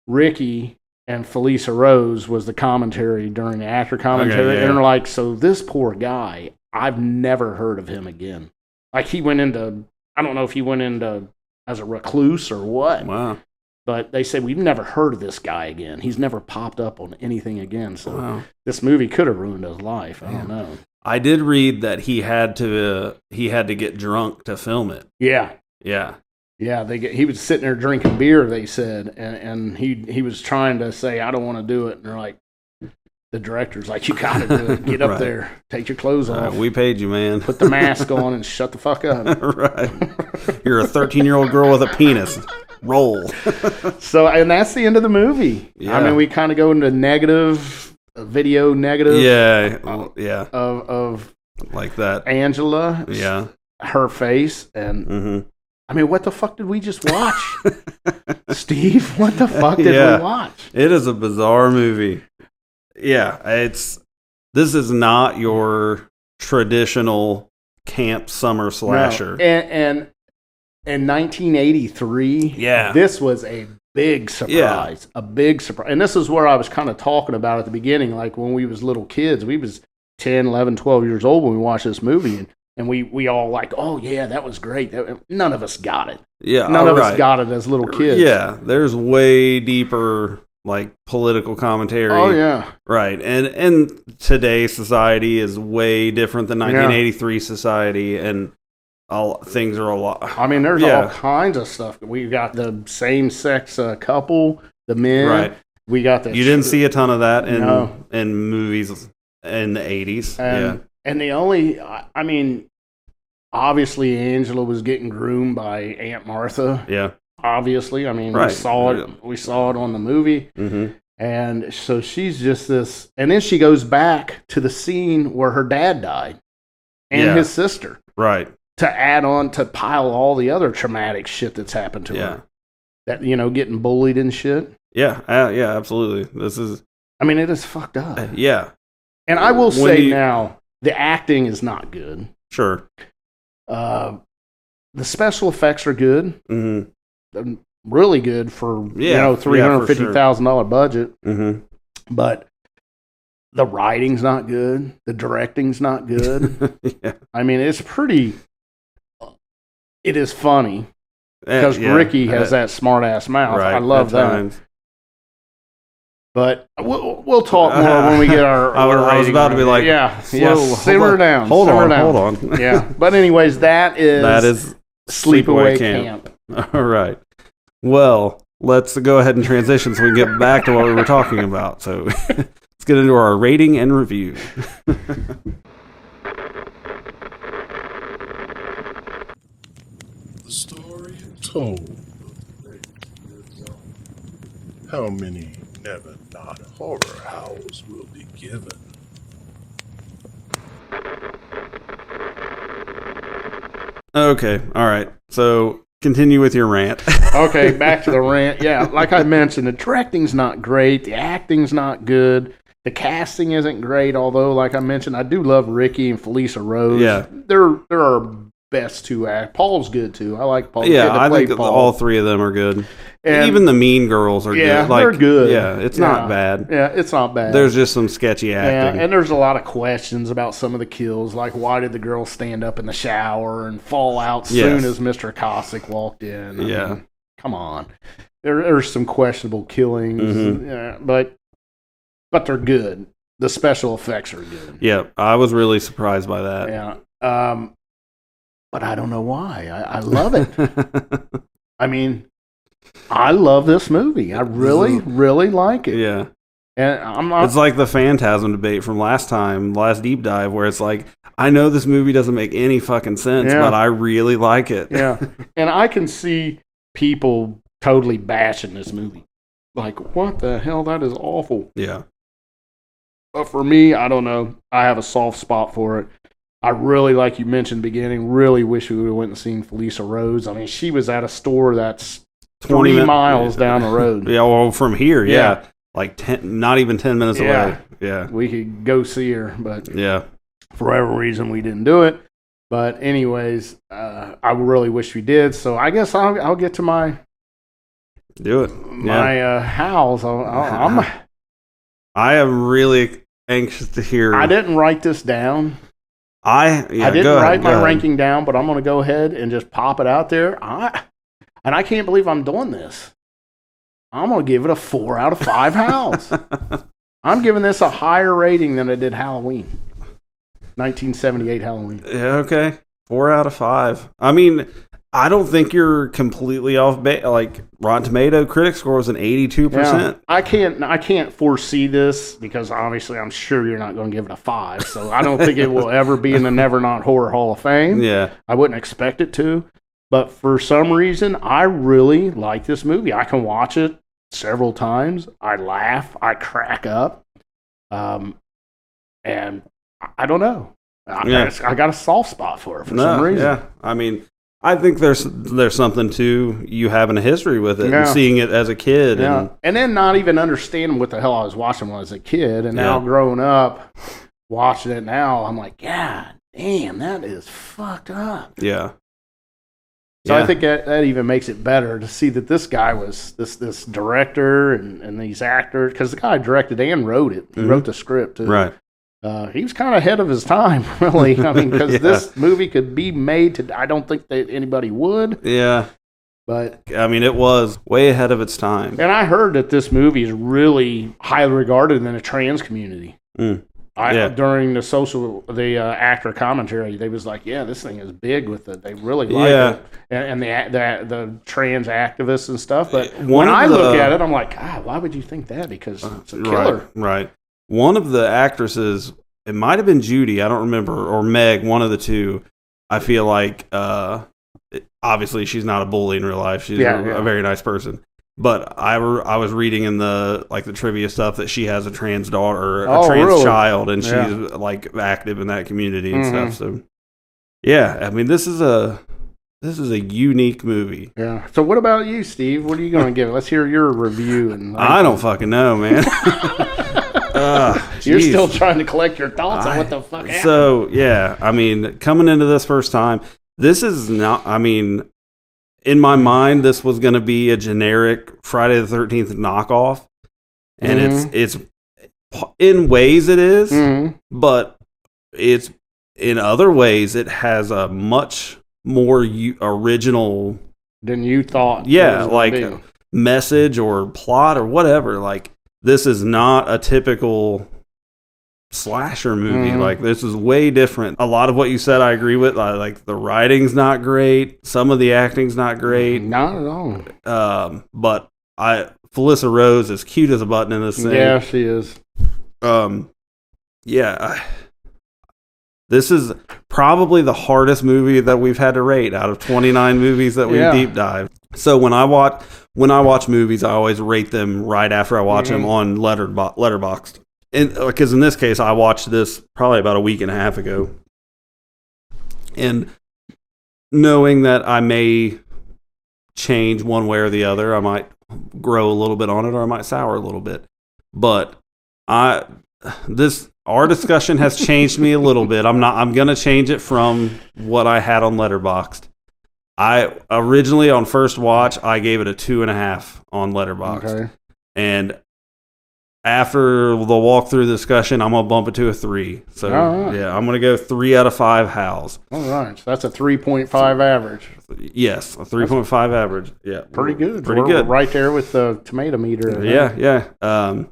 Ricky and Felissa Rose was the commentary during the actor commentary. Okay, yeah. And they're like, so this poor guy, I've never heard of him again. Like he went into, I don't know if he went into as a recluse or what. Wow. But they said, we've never heard of this guy again. He's never popped up on anything again. So this movie could have ruined his life. I don't know. I did read that he had to get drunk to film it. Yeah. Yeah. Yeah, he was sitting there drinking beer, they said, and he was trying to say, I don't want to do it. And they're like, the director's like, you got to do it. Get up Right. there. Take your clothes off. We paid you, man. Put the mask on and shut the fuck up. Right. You're a 13-year-old girl with a penis. Roll. So, and that's the end of the movie. Yeah. I mean, we kind of go into video negative. Yeah. Yeah. Of Like that. Angela. Yeah. Her face. And Mm-hmm. I mean, what the fuck did we just watch? Steve, what the fuck did we watch? It is a bizarre movie. Yeah. This is not your traditional camp summer slasher. No. And in 1983, this was a big surprise. A big surprise. And this is where I was kind of talking about at the beginning, like when we was little kids. We was 10, 11, 12 years old when we watched this movie. And we all like, oh, yeah, that was great. None of us got it. Yeah. None of us got it as little kids. Yeah. There's way deeper, like, political commentary. Oh, yeah. Right. And today's society is way different than 1983 society. And things are a lot. I mean, there's all kinds of stuff. We got the same-sex couple, the men. Right. We got the... You didn't see a ton of that in movies in the 80s. And the only, I mean, obviously Angela was getting groomed by Aunt Martha. Yeah. Obviously. I mean, we saw it on the movie. Mm-hmm. And so she's just this, and then she goes back to the scene where her dad died and his sister. Right. To add on, to pile all the other traumatic shit that's happened to her. That, getting bullied and shit. Yeah. Yeah, absolutely. I mean, it is fucked up. Yeah. And I will say now, the acting is not good. Sure. The special effects are good. Mm-hmm. They're really good for $350,000 budget. Mm-hmm. But the writing's not good. The directing's not good. Yeah. I mean, it's pretty. It is funny because Ricky has that smart ass mouth. Right, I love that. Times. But we'll talk more when we get our. I was about to be like, simmer down. Hold on. Yeah, but anyways, that is Sleepaway Camp. All right. Well, let's go ahead and transition so we can get back to what we were talking about. So let's get into our rating and review. The story told. How many never not horror howls will be given? Okay, all right. So continue with your rant. Okay, back to the rant. Yeah, like I mentioned, the directing's not great. The acting's not good. The casting isn't great, although, like I mentioned, I do love Ricky and Felissa Rose. Yeah. They're our best two act. Paul's good, too. I like Paul. Yeah, I think all three of them are good. And even the Mean Girls are good. Yeah, they're good. Yeah, it's not bad. Yeah, it's not bad. There's just some sketchy acting. Yeah, and there's a lot of questions about some of the kills, like why did the girl stand up in the shower and fall out soon as Mr. Cossack walked in? I mean, come on. There's some questionable killings, but they're good. The special effects are good. Yeah, I was really surprised by that. Yeah. But I don't know why. I love it. I mean, I love this movie. I really, really like it. Yeah. And I'm not. It's like the Phantasm debate from last deep dive, where it's like, I know this movie doesn't make any fucking sense, but I really like it. Yeah. And I can see people totally bashing this movie. like, what the hell? That is awful. Yeah. But for me, I don't know. I have a soft spot for it. I really, like you mentioned at the beginning, really wish we would have went and seen Felissa Rose. I mean, she was at a store that's 3 miles down the road. Yeah, well, from here, yeah. Like 10, not even 10 minutes away. Yeah. We could go see her, but yeah, for whatever reason, we didn't do it. But anyways, I really wish we did. So I guess I'll get to my house. I am really anxious to hear. I didn't write this down. I didn't write my ranking down, but I'm going to go ahead and just pop it out there. And I can't believe I'm doing this. I'm going to give it a 4 out of 5 house. I'm giving this a higher rating than I did Halloween. 1978 Halloween. Yeah, okay. 4 out of 5. I mean, I don't think you're completely off base. Like, Rotten Tomato critic score was an 82%. Yeah, I can't foresee this because obviously I'm sure you're not going to give it a 5. So I don't think it will ever be in the Never Not Horror Hall of Fame. Yeah. I wouldn't expect it to. But for some reason, I really like this movie. I can watch it several times. I laugh. I crack up. And I don't know. I got a soft spot for it for some reason. Yeah. I mean, I think there's something to you having a history with it and seeing it as a kid. Yeah. And then not even understanding what the hell I was watching when I was a kid. And now growing up, watching it now, I'm like, God damn, that is fucked up. Yeah. So I think that even makes it better to see that this guy was this director and these actors, because the guy directed and wrote it. He wrote the script too. Right. He was kind of ahead of his time, really. I mean, because this movie could be made to. I don't think that anybody would. Yeah. But I mean, it was way ahead of its time. And I heard that this movie is really highly regarded in the trans community. During the actor commentary, they was like, "Yeah, this thing is big with it. They really like it." And the trans activists and stuff. But when I look at it, I'm like, God, why would you think that? Because it's a killer. Right. One of the actresses, it might have been Judy, I don't remember, or Meg, one of the two. I feel like, obviously, she's not a bully in real life. She's a very nice person. But I was reading in the trivia stuff that she has a trans daughter, a trans child, and she's like active in that community and stuff. So, yeah, I mean, this is a unique movie. Yeah. So, what about you, Steve? What are you going to give it? Let's hear your review. And I don't fucking know, man. You're still trying to collect your thoughts on what the fuck happened. So, yeah, I mean, coming into this first time, this is not, I mean, in my mind, this was going to be a generic Friday the 13th knockoff. And it's in ways it is, but it's in other ways, it has a much more original than you thought. Yeah, like message or plot or whatever. Like, this is not a typical slasher movie. Like, this is way different. A lot of what you said I agree with. Like, the writing's not great, some of the acting's not great, not at all. But Felissa Rose is cute as a button in this thing. Yeah, she is. This is probably the hardest movie that we've had to rate out of 29 movies that we've deep dived. So when I watch movies, I always rate them right after I watch them on Letterboxd. Because in this case, I watched this probably about a week and a half ago. And knowing that I may change one way or the other, I might grow a little bit on it or I might sour a little bit. But our discussion has changed me a little bit. I'm going to change it from what I had on Letterboxd. I originally, on first watch, I gave it a 2.5 on Letterboxd. Okay. And after the walkthrough discussion, I'm going to bump it to a 3. So, yeah, I'm going to go 3 out of 5 howls. All right. So that's a 3.5 average. Yes, a 3.5 average. Yeah. Pretty good. Pretty good. Right there with the tomato meter. Yeah.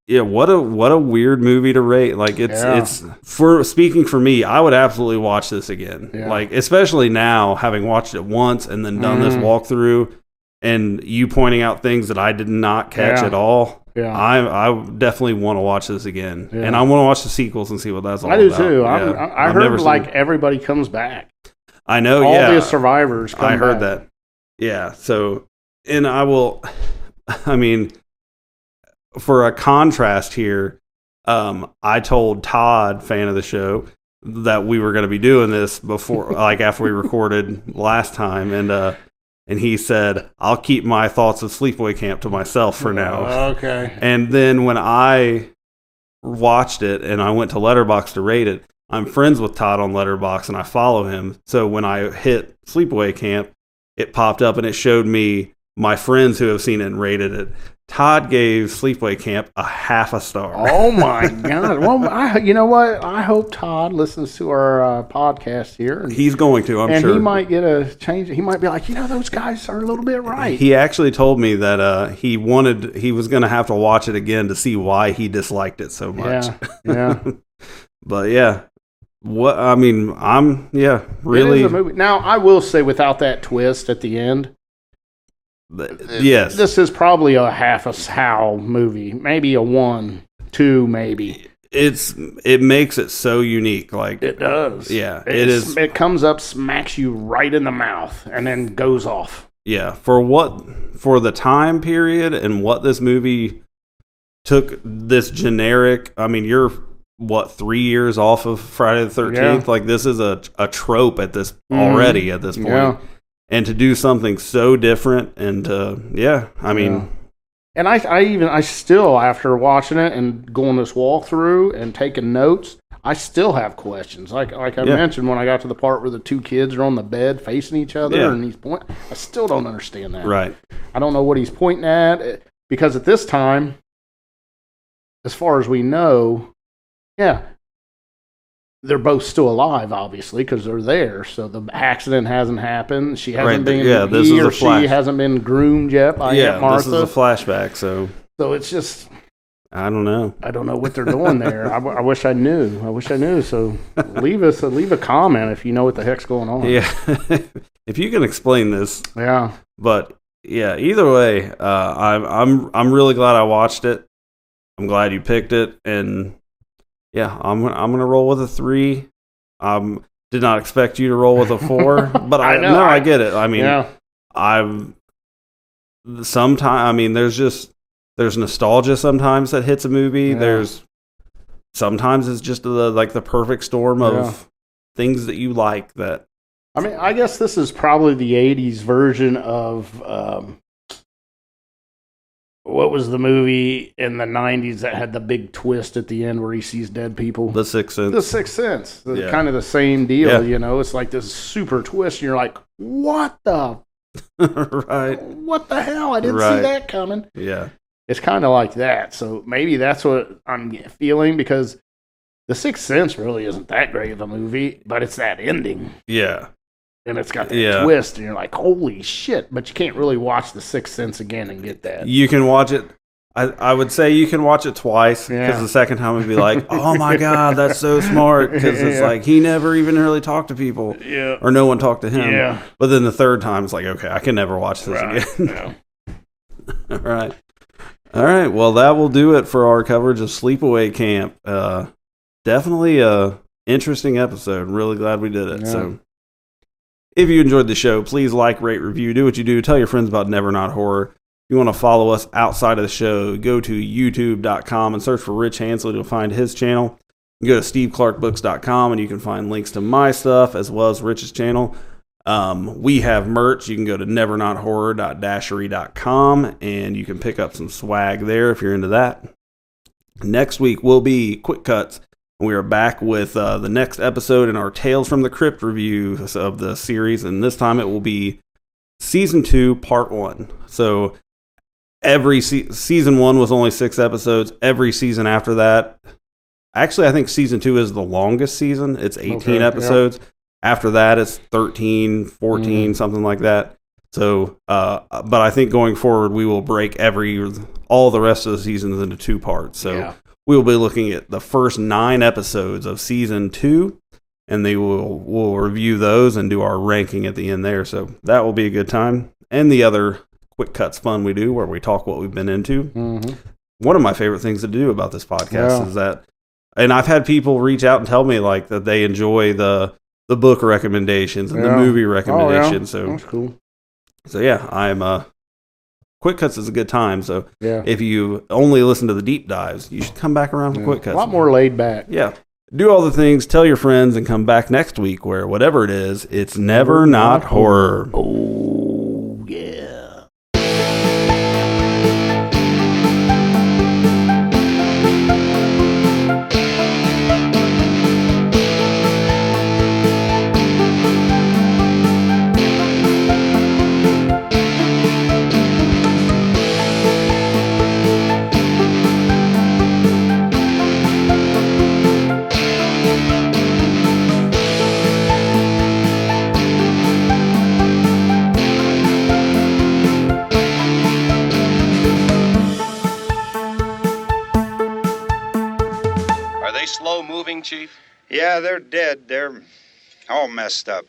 Yeah, what a weird movie to rate. Like, it's speaking for me, I would absolutely watch this again. Yeah. Like, especially now, having watched it once and then done this walkthrough and you pointing out things that I did not catch at all. Yeah. I definitely want to watch this again. Yeah. And I want to watch the sequels and see what that's all about. I do too. Yeah. I heard like everybody comes back. I know, all the survivors come back. I heard that. Yeah. So, and I will I mean, for a contrast here, I told Todd, fan of the show, that we were going to be doing this before, like after we recorded last time, and he said, "I'll keep my thoughts of Sleepaway Camp to myself for now." Okay. And then when I watched it and I went to Letterboxd to rate it, I'm friends with Todd on Letterboxd and I follow him. So when I hit Sleepaway Camp, it popped up and it showed me my friends who have seen it and rated it. Todd gave Sleepaway Camp a half a star. Oh my God! Well, you know what? I hope Todd listens to our podcast here. And, He's going to, I'm sure. And he might get a change. He might be like, those guys are a little bit right. He actually told me that he was going to have to watch it again to see why he disliked it so much. Yeah. But yeah, really. It is a movie. Now, I will say, without that twist at the end. Yes. This is probably a half a Howl movie. Maybe a 1, 2, maybe. It makes it so unique. Like it does. Yeah. It is. It comes up, smacks you right in the mouth, and then goes off. Yeah. For the time period and what this movie took, this generic, I mean, you're 3 years off of Friday the 13th? Yeah. Like this is a trope at this already at this point. Yeah. And to do something so different, and I mean, and I still, after watching it and going this walkthrough and taking notes, I still have questions. Like I mentioned when I got to the part where the two kids are on the bed facing each other and he's pointing. I still don't understand that. Right. I don't know what he's pointing at because at this time, as far as we know, they're both still alive, obviously, because they're there. So the accident hasn't happened. She hasn't been. Yeah, this is a flash. She hasn't been groomed yet by Aunt Martha. This is a flashback. So it's just. I don't know. I don't know what they're doing there. I wish I knew. So leave a comment if you know what the heck's going on. Yeah, if you can explain this. Yeah. But yeah, either way, I'm really glad I watched it. I'm glad you picked it, and. Yeah, I'm gonna roll with a 3. Did not expect you to roll with a 4, but I get it. I mean, there's nostalgia sometimes that hits a movie. Yeah. There's sometimes it's just the perfect storm of things that you like. That I mean, I guess this is probably the '80s version of. What was the movie in the 90s that had the big twist at the end where he sees dead people? The Sixth Sense. The Sixth Sense. Kind of the same deal, It's like this super twist, and you're like, what the? Right. What the hell? I didn't see that coming. Yeah. It's kind of like that. So maybe that's what I'm feeling, because The Sixth Sense really isn't that great of a movie, but it's that ending. Yeah. And it's got that twist, and you're like, holy shit. But you can't really watch The Sixth Sense again and get that. You can watch it. I would say you can watch it twice, because the second time would be like, oh my God, that's so smart. Because it's like he never even really talked to people. Yeah. Or no one talked to him. Yeah. But then the third time, it's like, okay, I can never watch this again. All right. All right. Well, that will do it for our coverage of Sleepaway Camp. Definitely a interesting episode. Really glad we did it. Yeah. So. If you enjoyed the show, please like, rate, review, do what you do. Tell your friends about Never Not Horror. If you want to follow us outside of the show, go to youtube.com and search for Rich Hansel. You'll find his channel. You go to steveclarkbooks.com and you can find links to my stuff as well as Rich's channel. We have merch. You can go to nevernothorror.dashery.com and you can pick up some swag there if you're into that. Next week will be Quick Cuts. We are back with the next episode in our Tales from the Crypt review of the series, and this time it will be Season 2, Part 1. So every Season 1 was only 6 episodes. Every season after that, actually I think Season 2 is the longest season. It's 18 episodes. Yeah. After that, it's 13, 14, something like that. So, but I think going forward, we will break all the rest of the seasons into 2 parts. So we will be looking at the first 9 episodes of Season 2, and we'll review those and do our ranking at the end there. So that will be a good time. And the other Quick Cuts fun we do, where we talk what we've been into. Mm-hmm. One of my favorite things to do about this podcast is that, and I've had people reach out and tell me like that they enjoy the book recommendations and the movie recommendations. So that's cool. So yeah, I'm Quick Cuts is a good time. So Yeah. if you only listen to the deep dives, you should come back around for Quick Cuts. A lot more laid back. Yeah. Do all the things, tell your friends, and come back next week where whatever it is, it's never not horror. Oh, yeah. Are they slow moving, Chief? Yeah, they're dead. They're all messed up.